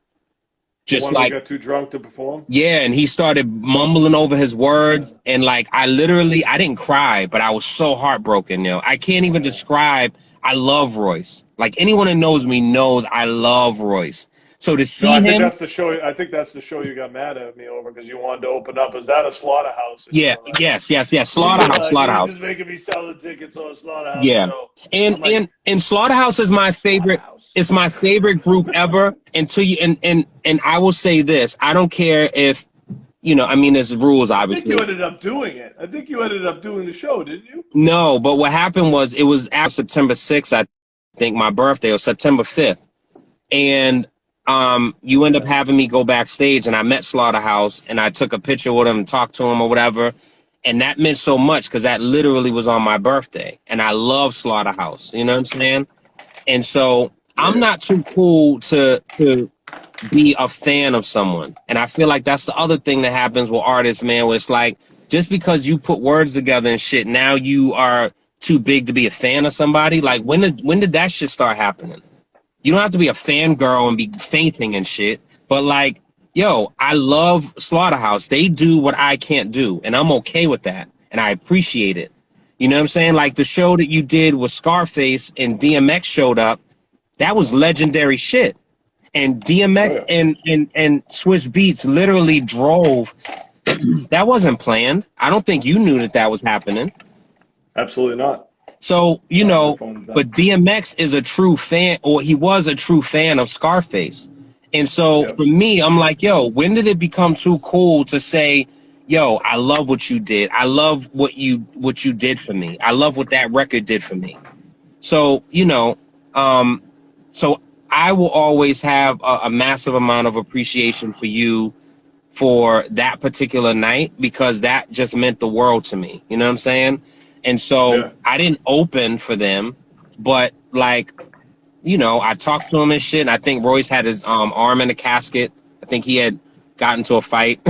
The just one who like, got too drunk to perform? yeah, and he started mumbling over his Yeah. words, and like I didn't cry, but I was so heartbroken, I can't even Yeah. describe. I love Royce. Like anyone that knows me knows I love Royce. So to No, see I think him, that's the show. I think that's the show you got mad at me over because you wanted to open up. Is that a slaughterhouse? And you yeah, were like, yes, you're Slaughterhouse, like, he's Slaughterhouse. just making me sell the tickets on a slaughterhouse Yeah. show. And I'm like, Slaughterhouse is my favorite. slaughterhouse. It's my favorite group ever. Until you and I will say this. I don't care if I mean there's rules I think you obviously. ended up doing it. I think you ended up doing the show, didn't you? No, but what happened was it was after September 6th, I think my birthday, or September 5th. And you end up having me go backstage, and I met Slaughterhouse, and I took a picture with him and talked to him or whatever. And that meant so much because that literally was on my birthday. And I love Slaughterhouse. You know what I'm saying? And so I'm Yeah. not too cool to be a fan of someone. And I feel like that's the other thing that happens with artists, man, where it's like, just because you put words together and shit, now you are too big to be a fan of somebody. Like, when did that shit start happening? You don't have to be a fangirl and be fainting and shit. But like, yo, I love Slaughterhouse. They do what I can't do, and I'm okay with that. And I appreciate it. You know what I'm saying? Like the show that you did with Scarface and DMX showed up, that was legendary shit. And Oh, DMX yeah. and Swiss Beats literally drove. That wasn't planned. I don't think you knew that was happening. Absolutely not. So, No, my phone's down. but DMX is a true fan, or he was a true fan of Scarface. And so Yep. for me, I'm like, yo, when did it become too cool to say, yo, I love what you did. I love what you did for me. I love what that record did for me. So, so I will always have a massive amount of appreciation for you for that particular night, because that just meant the world to me. You know what I'm saying? And so Yeah. I didn't open for them, but like, I talked to him and shit. And I think Royce had his arm in a casket. I think he had gotten into a fight,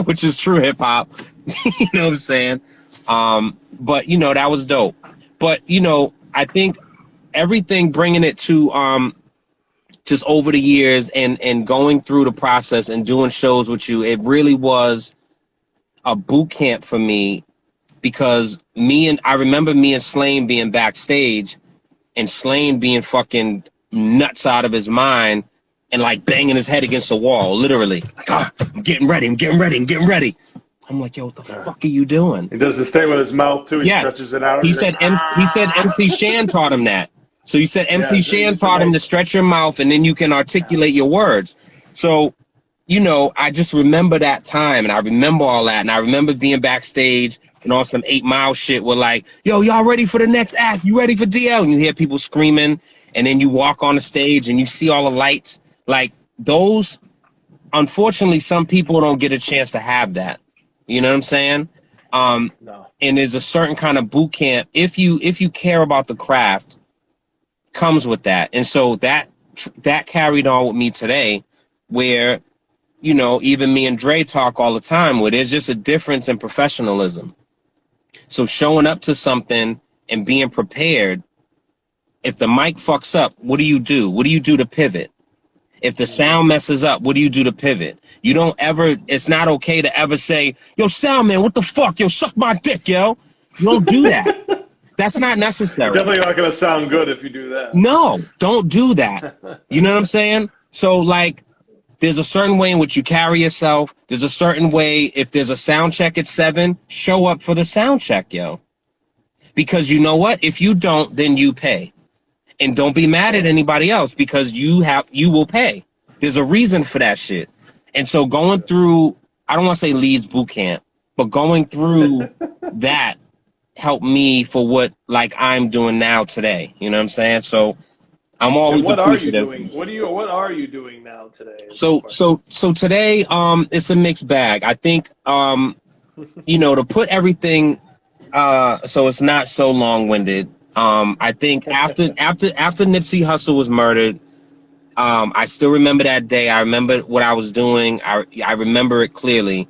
which is true hip hop. You know what I'm saying? But that was dope. But I think everything, bringing it to just over the years and going through the process and doing shows with you, it really was a boot camp for me, because I remember me and Slane being backstage, and Slane being fucking nuts out of his mind and like banging his head against the wall, literally. Like, I'm getting ready. I'm like, yo, what the fuck are you doing? He does this thing with his mouth too. He Yes. stretches it out. He He's said like, MC Shan taught him that. So you said MC yeah, Shan used to taught him make- to stretch your mouth, and then you can articulate your words. So, I just remember that time, and I remember all that, and I remember being backstage and on some 8 Mile shit where like, yo, y'all ready for the next act? You ready for DL? And you hear people screaming, and then you walk on the stage and you see all the lights. Like those, unfortunately, some people don't get a chance to have that. You know what I'm saying? No. And there's a certain kind of boot camp, if you care about the craft, comes with that. And so that carried on with me today, where even me and Dre talk all the time, where there's just a difference in professionalism. So showing up to something and being prepared. If the mic fucks up, what do you do? What do you do to pivot? If the sound messes up, what do you do to pivot? You don't ever, it's not okay to ever say, yo, sound man, what the fuck? Yo, suck my dick, yo. You don't do that. That's not necessary. Definitely not going to sound good if you do that. No, don't do that. You know what I'm saying? So, like, there's a certain way in which you carry yourself. There's a certain way, if there's a sound check at 7, show up for the sound check, yo. Because you know what? If you don't, then you pay. And don't be mad at anybody else, because you will pay. There's a reason for that shit. And so going through, I don't want to say Leedz boot camp, but going through that helped me for what like I'm doing now today. You know what I'm saying? So I'm always what appreciative. are you doing? What are you doing now today? So today it's a mixed bag. I think to put everything so it's not so long-winded. I think after Nipsey Hussle was murdered, I still remember that day. I remember what I was doing. I remember it clearly.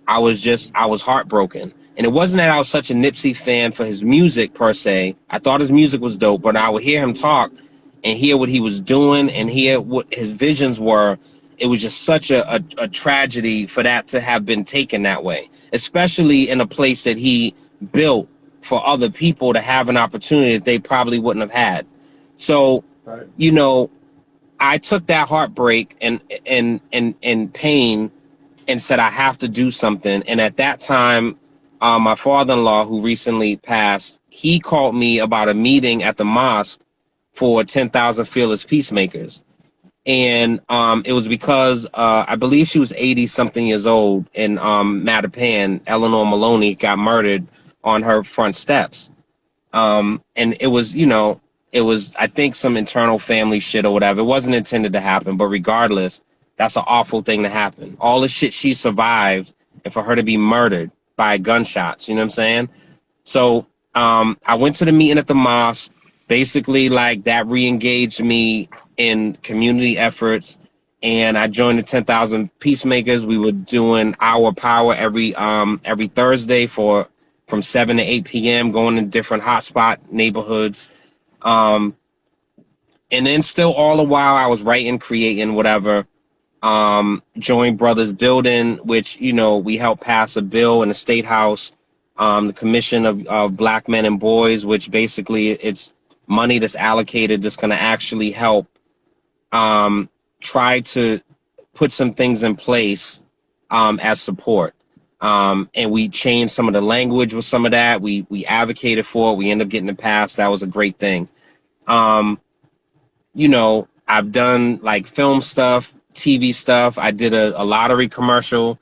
I was heartbroken. And it wasn't that I was such a Nipsey fan for his music per se. I thought his music was dope, but I would hear him talk and hear what he was doing and hear what his visions were. it was just such a tragedy for that to have been taken that way, especially in a place that he built for other people to have an opportunity that they probably wouldn't have had. So, Right. you know, I took that heartbreak and pain and said, I have to do something. And at that time, my father-in-law, who recently passed, he called me about a meeting at the mosque for 10,000 Fearless Peacemakers. And it was because I believe she was 80 something years old in Mattapan. Eleanor Maloney got murdered on her front steps. And it was, it was, I think, some internal family shit or whatever. It wasn't intended to happen, but regardless, that's an awful thing to happen. All the shit she survived, and for her to be murdered by gunshots, you know what I'm saying? So I went to the meeting at the mosque. Basically, like, that re-engaged me in community efforts, and I joined the 10,000 Peacemakers. We were doing Our Power every Thursday from 7 to 8 p.m., going to different hotspot neighborhoods. And then still all the while I was writing, creating, whatever. Joined Brothers Building, which, we helped pass a bill in the State House, the Commission of Black Men and Boys, which basically it's money that's allocated that's going to actually help try to put some things in place as support. And we changed some of the language with some of that. We advocated for it. We ended up getting it passed. That was a great thing. I've done like film stuff, TV stuff. I did a lottery commercial,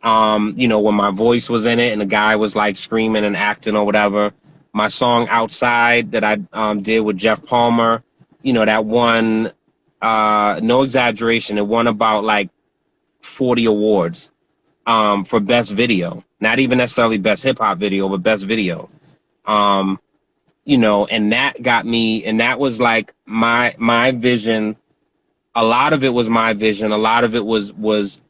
when my voice was in it and the guy was like screaming and acting or whatever. My song Outside that I did with Jeff Palmer, that won, no exaggeration, it won about like 40 awards for best video. Not even necessarily best hip hop video, but best video. And that got me, and that was like my vision. A lot of it was my vision. A lot of it was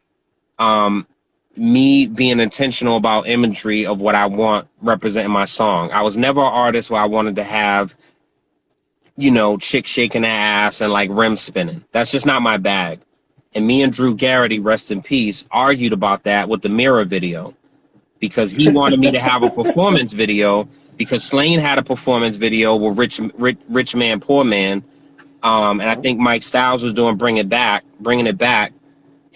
me being intentional about imagery of what I want representing my song. I was never an artist where I wanted to have, chicks shaking their ass and like rim spinning. That's just not my bag. And me and Drew Garrity, rest in peace, argued about that with the Mirror video, because he wanted me to have a performance video, because Flane had a performance video with Rich Man, Poor Man. And I think Mike Styles was doing Bringing It Back.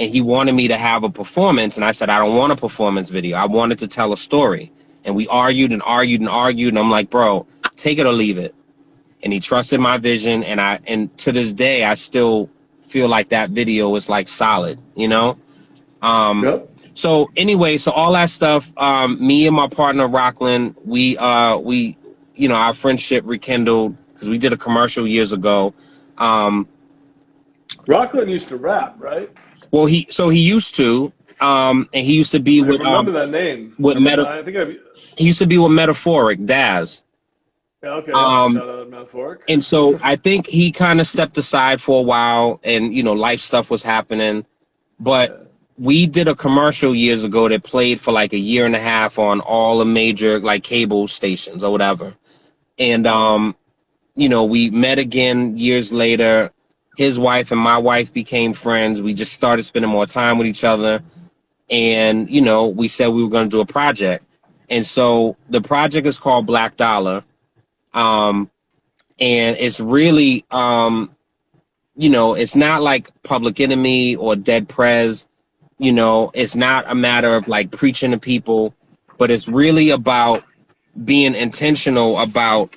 And he wanted me to have a performance. And I said, I don't want a performance video. I wanted to tell a story. And we argued and argued and argued. And I'm like, bro, take it or leave it. And he trusted my vision. And to this day, I still feel like that video is like solid, Yep. So anyway, so all that stuff, me and my partner Rockland, we our friendship rekindled because we did a commercial years ago. Rockland used to rap, right? Well, he used to, and he used to be I with remember that name. with I think I. he used to be with Metaphoric Daz. Yeah, okay. Um, Shout out Metaphoric. and so I think he kind of stepped aside for a while, and life stuff was happening, but. Yeah. We did a commercial years ago that played for like a year and a half on all the major like cable stations or whatever. And, we met again years later. His wife and my wife became friends. We just started spending more time with each other. And, we said we were going to do a project. And so the project is called Black Dollar. And it's really, it's not like Public Enemy or Dead Prez. It's not a matter of like preaching to people, but it's really about being intentional about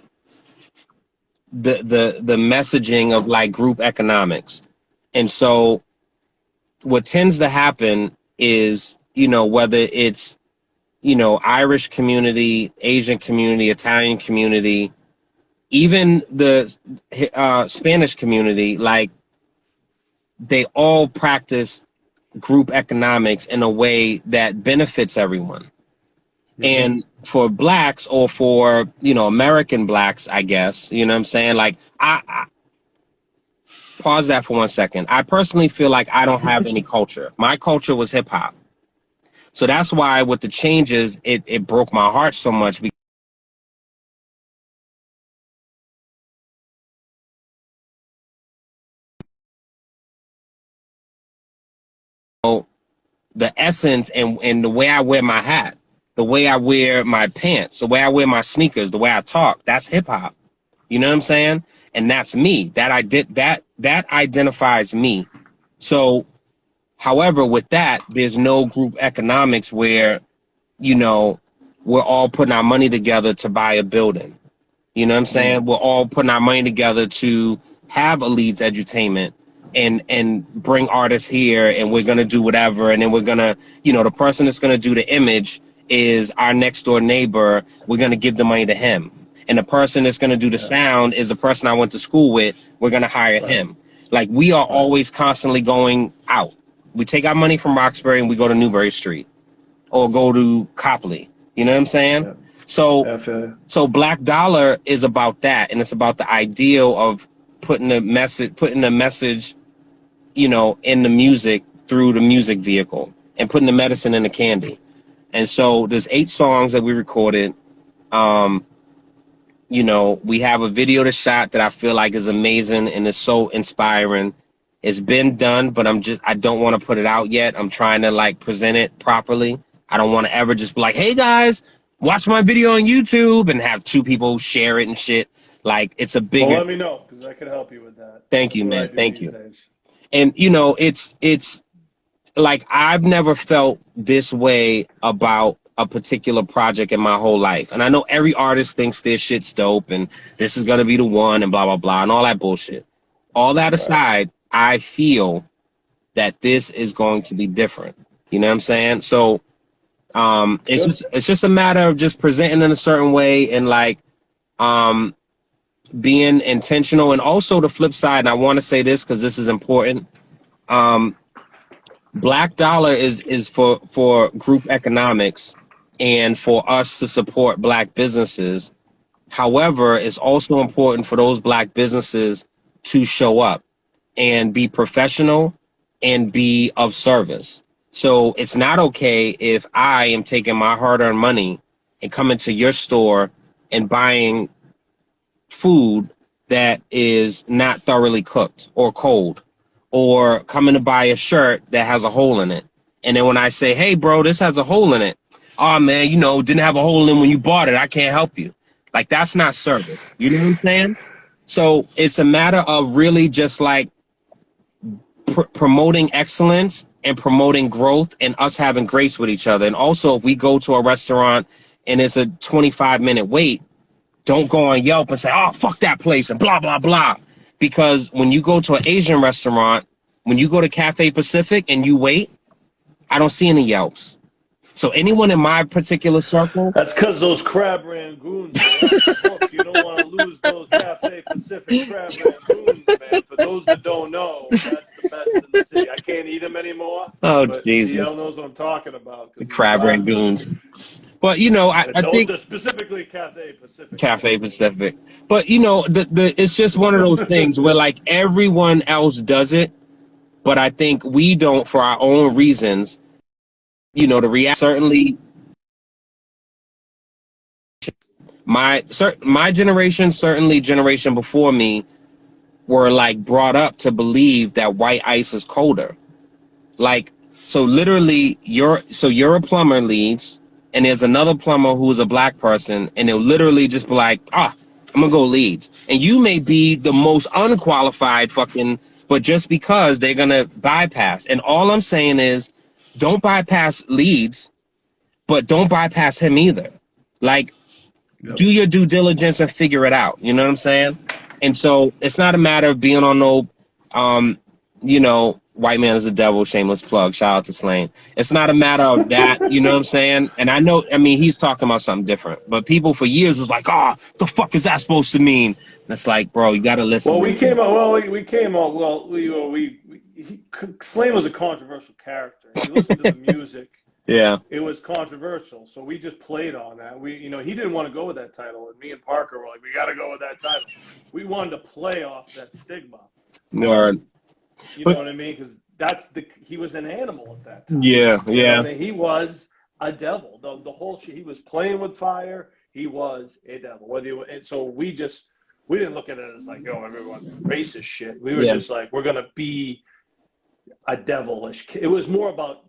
the messaging of like group economics. And so what tends to happen is, whether it's, Irish community, Asian community, Italian community, even the Spanish community, like they all practice group economics in a way that benefits everyone. Mm-hmm. And for blacks, or for, American blacks, I guess, what I'm saying? Like, I pause that for 1 second. I personally feel like I don't have any culture. My culture was hip hop. So that's why with the changes, it broke my heart so much, because the essence and the way I wear my hat, the way I wear my pants, the way I wear my sneakers, the way I talk, that's hip hop. You know what I'm saying? And that's me. That identifies me. So, however, with that, there's no group economics where, you know, we're all putting our money together to buy a building. You know what I'm saying? We're all putting our money together to have a Leeds Edutainment and bring artists here, and we're gonna do whatever, and then we're gonna, you know, the person that's gonna do the image is our next door neighbor. We're gonna give the money to him. And the person that's gonna do the sound is the person I went to school with. We're gonna hire him. Like, we are always constantly going out. We take our money from Roxbury and we go to Newbury Street or go to Copley. You know what I'm saying? Yeah. So Black Dollar is about that, and it's about the ideal of putting the message, you know, in the music through the music vehicle and putting the medicine in the candy. And so there's 8 songs that we recorded. You know, we have a video to shot that I feel like is amazing and is so inspiring. It's been done, but I don't want to put it out yet. I'm trying to like present it properly. I don't want to ever just be like, hey guys, watch my video on YouTube and have 2 people share it and shit. Like, it's a bigger. Well, let me know, because I could help you with that. Thank you, man. Thank you. And you know, it's like, I've never felt this way about a particular project in my whole life. And I know every artist thinks their shit's dope and this is gonna be the one and blah blah blah and all that bullshit. All that aside, I feel that this is going to be different. You know what I'm saying? So it's just a matter of just presenting in a certain way and like being intentional. And also the flip side, and I want to say this because this is important. Black Dollar is for group economics and for us to support Black businesses. However, it's also important for those Black businesses to show up and be professional and be of service. So it's not okay if I am taking my hard-earned money and coming to your store and buying food that is not thoroughly cooked or cold, or coming to buy a shirt that has a hole in it. And then when I say, hey, bro, this has a hole in it. Oh, man, you know, didn't have a hole in when you bought it. I can't help you. Like, that's not service. You know what I'm saying? So it's a matter of really just like promoting excellence and promoting growth and us having grace with each other. And also, if we go to a restaurant and it's a 25-minute wait, don't go on Yelp and say, oh, fuck that place and blah, blah, blah. Because when you go to an Asian restaurant, when you go to Cafe Pacific and you wait, I don't see any Yelps. So anyone in my particular circle. That's because those crab rangoons, you don't want to lose those Cafe Pacific crab rangoons, man. For those that don't know, that's the best in the city. I can't eat them anymore. Oh, but Jesus. DL knows what I'm talking about. The crab rangoons. But, you know, I think specifically Cafe Pacific. Cafe Pacific. But, you know, it's just one of those things where, like, everyone else does it, but I think we don't for our own reasons. You know, certainly my generation, certainly generation before me, were, like, brought up to believe that white ice is colder. Like, so literally, you're a plumber, Leeds, and there's another plumber who's a Black person, and they'll literally just be like, I'm gonna go Leeds. And you may be the most unqualified fucking, but just because they're gonna bypass. And all I'm saying is, don't bypass Leeds, but don't bypass him either. Like, do your due diligence and figure it out. You know what I'm saying? And so it's not a matter of being on no, you know, white man is the devil, shameless plug, shout out to Slane. It's not a matter of that, you know what I'm saying? And I know, I mean, he's talking about something different, but people for years was like, the fuck is that supposed to mean? And it's like, bro, you got to listen. Well, Slane was a controversial character. If you listen to the music, yeah, it was controversial. So we just played on that. He didn't want to go with that title. And me and Parker were like, we got to go with that title. We wanted to play off that stigma. Nerd. You know what I mean? Because he was an animal at that time. Yeah, yeah. You know what I mean? He was a devil. The whole shit. He was playing with fire. He was a devil. And so we didn't look at it as like, everyone racist shit. We were just like, we're gonna be a devilish. It was more about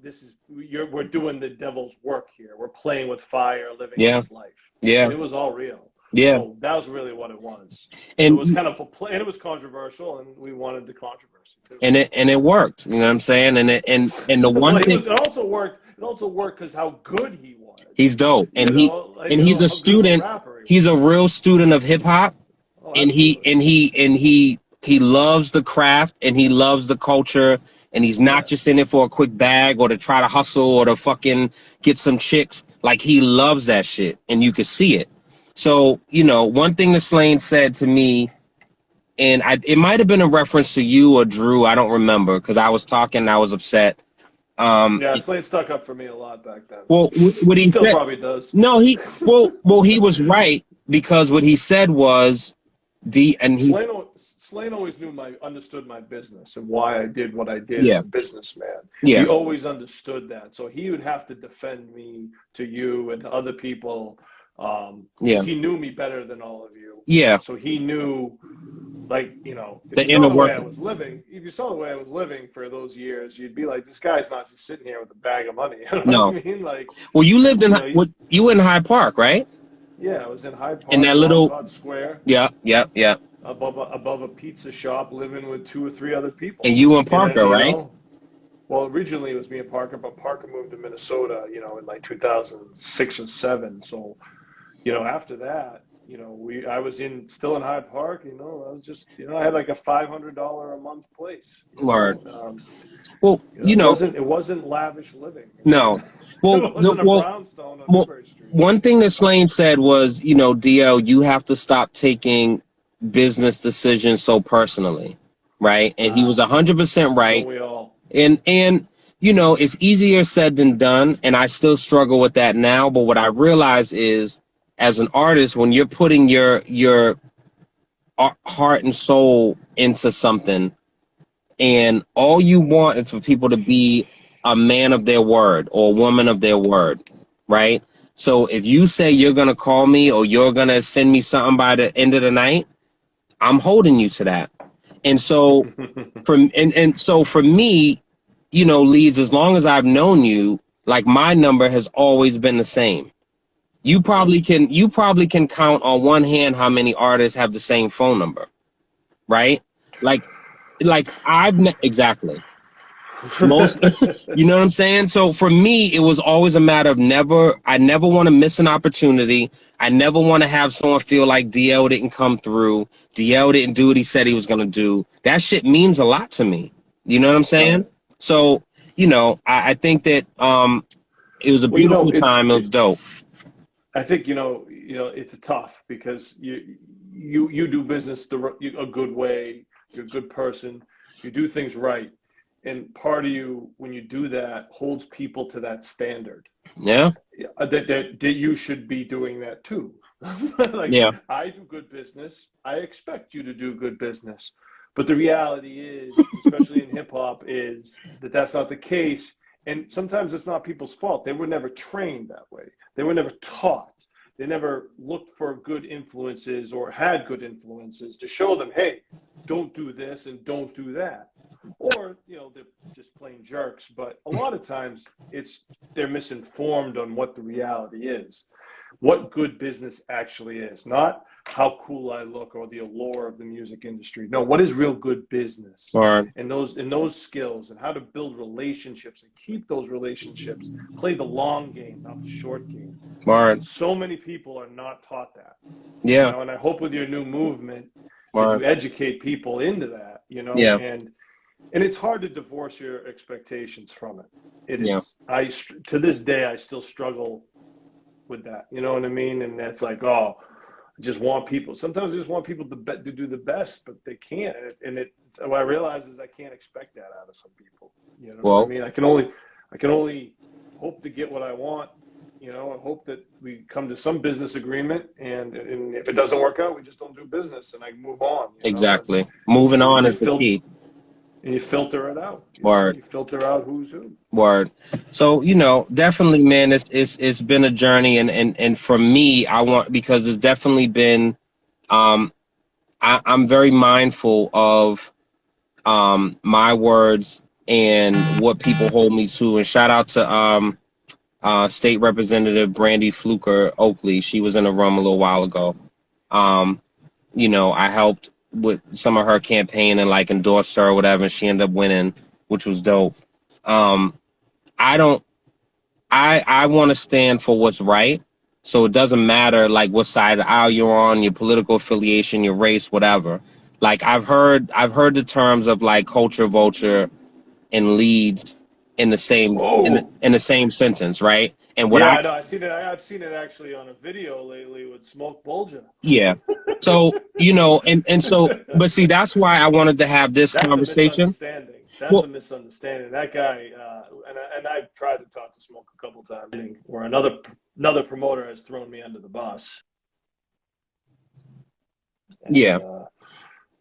we're doing the devil's work here. We're playing with fire, living Yeah. this life, Yeah. and it was all real. Yeah. So that was really what it was. So it And was kind of a play, and it was controversial, and we wanted the controversy too. it worked. You know what I'm saying? And the one Well, thing, it also worked. It also worked because how good he was. he's dope. And he's a How good of a student. rapper he He's was. a real student of hip hop. Oh, And absolutely. he loves the craft and he loves the culture, and he's not just Yes. in it for a quick bag or to try to hustle or to fucking get some chicks. Like, he loves that shit, and you can see it. So, you know, one thing that Slane said to me, and it might have been a reference to you or Drew, I don't remember, because I was talking and I was upset. Yeah, Slade stuck up for me a lot back then. Well, what he Still said, probably does. no, he was right, because what he said was and he, Slane always understood my business and why I did what I did as yeah, a businessman. yeah, He always understood that. So he would have to defend me to you and to other people, yeah, because he knew me better than all of you. yeah, So he knew, like, if the you saw inner the way I working. was living, if you saw the way I was living for those years, you'd be like, this guy's not just sitting here with a bag of money. You know No. what I mean? Like, Well, you lived in he's, you in Hyde Park, right? yeah, I was in Hyde In Park, that little, Montauk Square, yeah, yeah, yeah. above a pizza shop, living with 2 or 3 other people. And you and And then, Parker, right? well, originally it was me and Parker, but Parker moved to Minnesota, in like 2006 or seven. So, after that, I was still in Hyde Park. I was just, I had like a $500 a month place. Word. Well, It wasn't lavish living. no. Well, It wasn't a brownstone on well, Newbury Street. one thing that Slane said was, DL, you have to stop taking business decisions so personally, right? And he was 100% Don't right. we all? And it's easier said than done, and I still struggle with that now. But what I realize is, as an artist, when you're putting your heart and soul into something, and all you want is for people to be a man of their word or a woman of their word, right? So if you say you're gonna call me or you're gonna send me something by the end of the night, I'm holding you to that. And so for me, Leeds, as long as I've known you, like, my number has always been the same. You probably can count on one hand how many artists have the same phone number, right? Like exactly. Most, you know what I'm saying? So for me, it was always a matter of I never want to miss an opportunity. I never want to have someone feel like DL didn't come through. DL didn't do what he said he was going to do. That shit means a lot to me. You know what I'm saying? So, I think that it was a beautiful time. It was dope. I think, it's tough because you do business a good way. You're a good person. You do things right. And part of you, when you do that, holds people to that standard. Yeah. That you should be doing that too. Like, yeah. I do good business. I expect you to do good business. But the reality is, especially in hip hop, is that that's not the case. And sometimes it's not people's fault. They were never trained that way. They were never taught. They never looked for good influences or had good influences to show them, hey, don't do this and don't do that. Or, they're just plain jerks. But a lot of times they're misinformed on what the reality is, what good business actually is, not how cool I look or the allure of the music industry. No, what is real good business? Right. And those skills and how to build relationships and keep those relationships, play the long game, not the short game. Right. So many people are not taught that. Yeah. And I hope with your new movement that you educate people into that, Yeah. And it's hard to divorce your expectations from it. It is. Yeah. To this day, I still struggle with that. You know what I mean? And that's like, I just want people. Sometimes I just want people to do the best, but they can't. What I realize is I can't expect that out of some people. You know what I mean? I can only hope to get what I want. And hope that we come to some business agreement. And if it doesn't work out, we just don't do business and I move on. Exactly. Moving on is the key. And you filter it out. Word. You filter out who's who. Word. So, definitely, man, it's been a journey, and for me, because it's definitely been, I'm very mindful of my words and what people hold me to. And shout out to State Representative Brandy Fluker Oakley. She was in the room a little while ago. You know, I helped with some of her campaign and like endorsed her or whatever, and she ended up winning, which was dope. I don't I want to stand for what's right. So it doesn't matter like what side of the aisle you're on, your political affiliation, your race, whatever. Like I've heard the terms of like culture vulture and Leeds in the same Oh, in the same sentence, right? And what yeah, I I know. I've seen it. I've seen it actually on a video lately with Smoke Bulger. yeah. So, you know, and so but see that's why I wanted to have this That's a conversation. misunderstanding. That's Well, a misunderstanding. That guy, and I've tried to talk to Smoke a couple times, where another promoter has thrown me under the bus. And yeah. but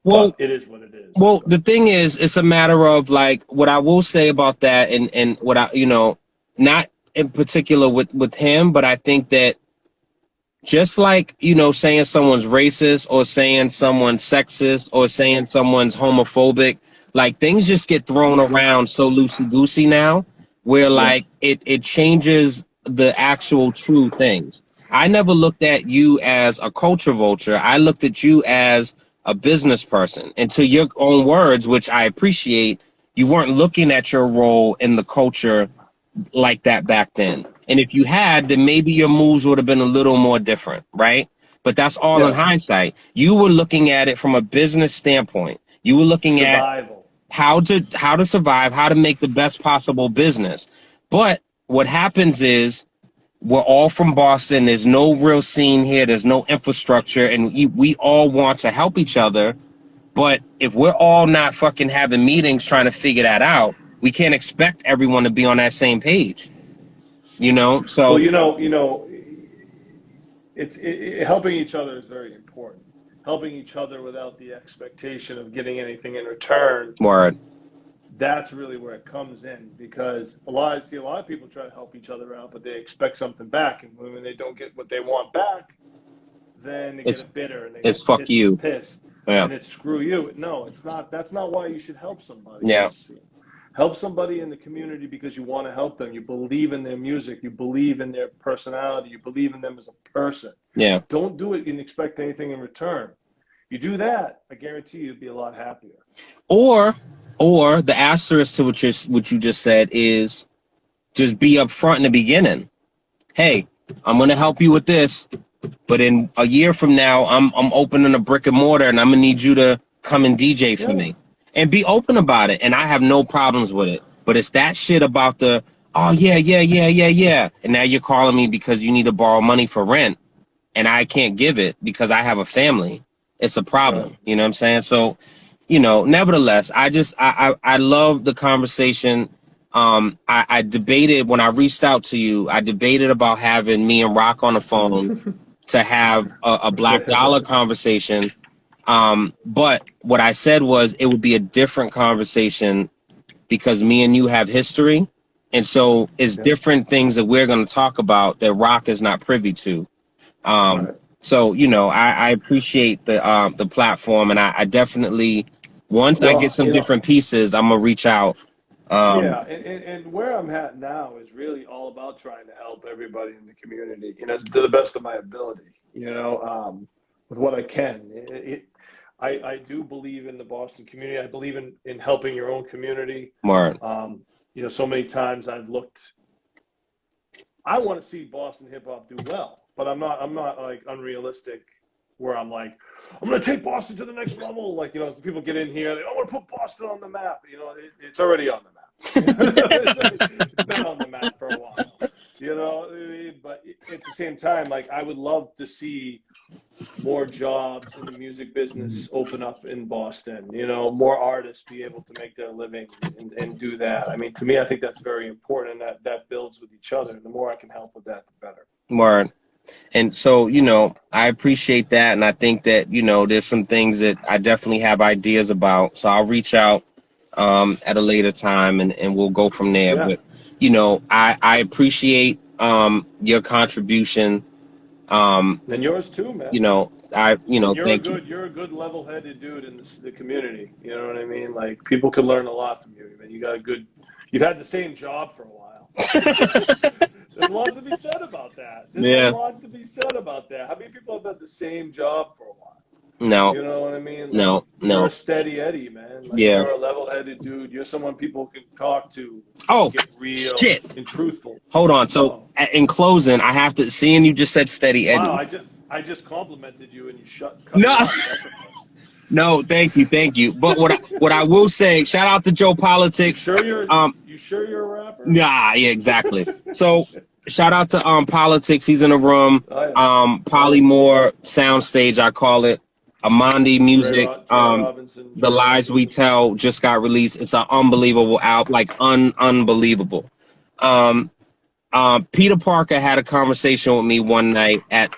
Well, it is what it is. Well, But the thing is, it's a matter of like what I will say about that, and what I, you know, not in particular with him, but I think that just like you know, saying someone's racist or saying someone's sexist or saying someone's homophobic, like things just get thrown around so loosey goosey now, where yeah, like it changes the actual true things. I never looked at you as a culture vulture. I looked at you as a business person. And to your own words, which I appreciate, you weren't looking at your role in the culture like that back then. And if you had, then maybe your moves would have been a little more different, right? But that's all in yeah, hindsight. You were looking at it from a business standpoint. You were looking at survival. how to survive, how to make the best possible business. But what happens is we're all from Boston. There's no real scene here. There's no infrastructure, and we all want to help each other. But if we're all not fucking having meetings trying to figure that out, we can't expect everyone to be on that same page. You know, Well, so helping each other is very important. Helping each other without the expectation of getting anything in return, word. that's really where it comes in, because a lot of people try to help each other out, but they expect something back, and when they don't get what they want back, then they It's get bitter and they it's get fuck you. pissed, Yeah, and it's screw you. No, it's not. That's not why you should help somebody. yeah, Help somebody in the community because you want to help them. You believe in their music. You believe in their personality. You believe in them as a person. yeah. Don't do it and expect anything in return. You do that, I guarantee you'd be a lot happier. Or the asterisk to what you just said is just be upfront in the beginning. Hey, I'm gonna help you with this, but in a year from now, I'm opening a brick and mortar, and I'm gonna need you to come and DJ for Yeah. me, and be open about it. And I have no problems with it. But it's that shit about the oh yeah, and now you're calling me because you need to borrow money for rent, and I can't give it because I have a family. It's a Right. problem. You know what I'm saying? So, you know, nevertheless, I love the conversation. I debated when I reached out to you. I debated about having me and Rock on the phone to have a Black Dollar conversation. But what I said was it would be a different conversation because me and you have history, and so it's Yeah. different things that we're going to talk about that Rock is not privy to. Right. So you know, I appreciate the platform, and I definitely once I get Well, some different pieces, I'm gonna reach out. Um, yeah, and where I'm at now is really all about trying to help everybody in the community, to the best of my ability, with what I can. I do believe in the Boston community. I believe in helping your own community. Mark, So many times I want to see Boston hip hop do well, but I'm not like unrealistic where I'm like, I'm going to take Boston to the next level. Like, as people get in here, I want to put Boston on the map. It's already on the map. It's been on the map for a while. You know what I mean? But at the same time, like, I would love to see more jobs in the music business open up in Boston, more artists be able to make their living and do that. I mean, to me, I think that's very important, and that builds with each other. And the more I can help with that, the better. Mark. And so, I appreciate that, and I think that there's some things that I definitely have ideas about. So I'll reach out at a later time, and we'll go from there. Yeah. But I appreciate your contribution. And yours too, man. You know, thank you. You're a good level-headed dude in the community. You know what I mean? Like people can learn a lot from you. Man, you've had the same job for a while. There's a lot to be said about that. There's a Yeah. lot to be said about that. How many people have had the same job for a while? No. You know what I mean? Like No. you're No. a steady Eddie, man. Like Yeah. you're a level-headed dude. You're someone people can talk to Oh, and get real shit. and truthful. Hold on. So Oh, in closing, I have to, seeing you just said steady wow! Eddie. I just complimented you and you cut me No. off. That's a first. No, thank you, thank you. But what I will say, shout out to Joe You Politics. sure you're Um, you sure you're a rapper? Nah, yeah, exactly. So shout out to Politics. He's in the room. Oh yeah. Polymore Soundstage, I call it. Amandi Music. Trey Robinson. The Lies We Tell just got released. It's an unbelievable album, like unbelievable. Peter Parker had a conversation with me one night at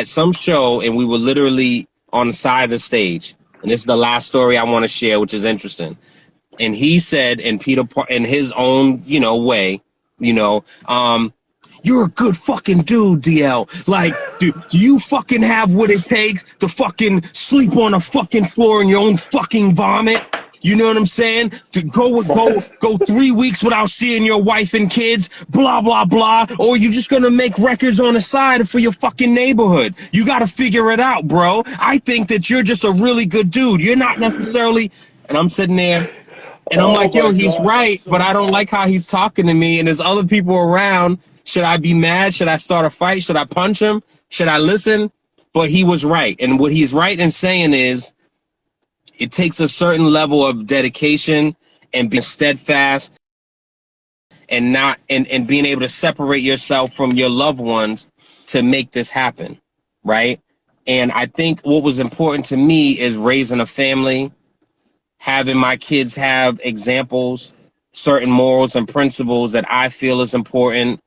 some show, and we were literally on the side of the stage. And this is the last story I want to share, which is interesting. And he said, in his own, way, you're a good fucking dude, DL. Like, do you fucking have what it takes to fucking sleep on a fucking floor in your own fucking vomit? You know what I'm saying? To go 3 weeks without seeing your wife and kids, blah, blah, blah. Or you just gonna make records on the side for your fucking neighborhood. You gotta figure it out, bro. I think that you're just a really good dude. You're not necessarily, and I'm sitting there, and I'm Oh like, yo, my he's God, right, that's but so I don't like tough. how he's talking to me, and there's other people around. Should I be mad? Should I start a fight? Should I punch him? Should I listen? But he was right. And what he's right in saying is it takes a certain level of dedication and being steadfast and not and being able to separate yourself from your loved ones to make this happen. Right. And I think what was important to me is raising a family, having my kids have examples, certain morals and principles that I feel is important,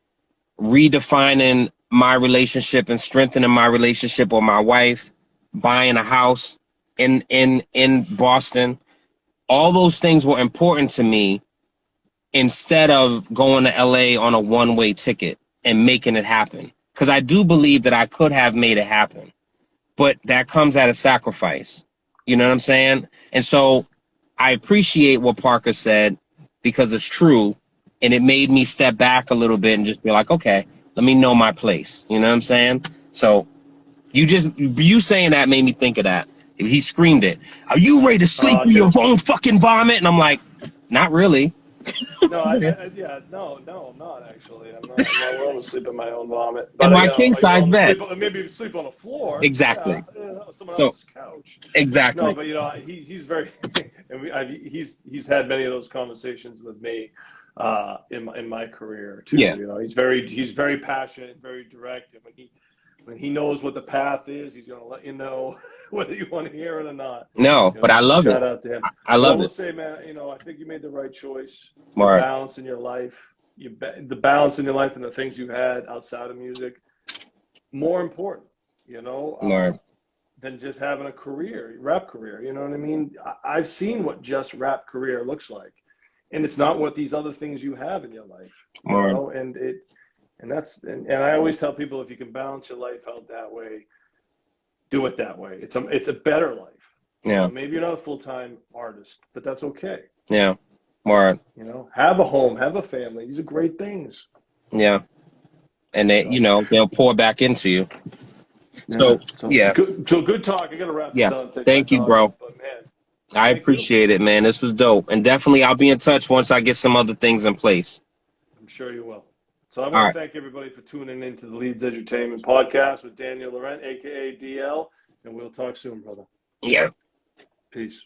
redefining my relationship and strengthening my relationship with my wife, buying a house in Boston. All those things were important to me instead of going to LA on a one-way ticket and making it happen. Because I do believe that I could have made it happen, but that comes at a sacrifice. You know what I'm saying? And so I appreciate what Parker said because it's true. And it made me step back a little bit and just be like, okay, let me know my place. You know what I'm saying? So you saying that made me think of that. He screamed it. Are you ready to sleep in your own fucking vomit? And I'm like, not really. No, no, I'm not actually. I'm not willing to sleep in my own vomit. In But my are king you size willing to bed. sleep on the floor? Yeah, Exactly. someone So else's couch. No, exactly. but he's very, and he's had many of those conversations with me, in my career too. Yeah. He's very passionate, very direct, and when he knows what the path is, he's going to let you know whether you want to hear it or not. No, but I So love it. shout out to him. I But I love will it. say, man, I think you made the right choice. The Mark. balance in your life, the balance in your life, and the things you had outside of music, more important, Mark. than just having a rap career. You know what I mean? I've seen what just rap career looks like, and it's not what these other things you have in your life. Mark. And I always tell people, if you can balance your life out that way, do it that way. It's a better life. Yeah. Maybe you're not a full-time artist, but that's okay. Yeah. Mark. Have a home, have a family. These are great things. Yeah. And they'll pour back into you. So yeah. Good talk. I gotta wrap this Yeah. up and take my Thank you, dog bro. out, but man, I thank you. appreciate it, man. This was dope. And definitely I'll be in touch once I get some other things in place. I'm sure you will. So I All want right. to thank everybody for tuning in to the Leedz Entertainment Podcast with Daniel Laurent, aka DL, and we'll talk soon, brother. Yeah. Peace.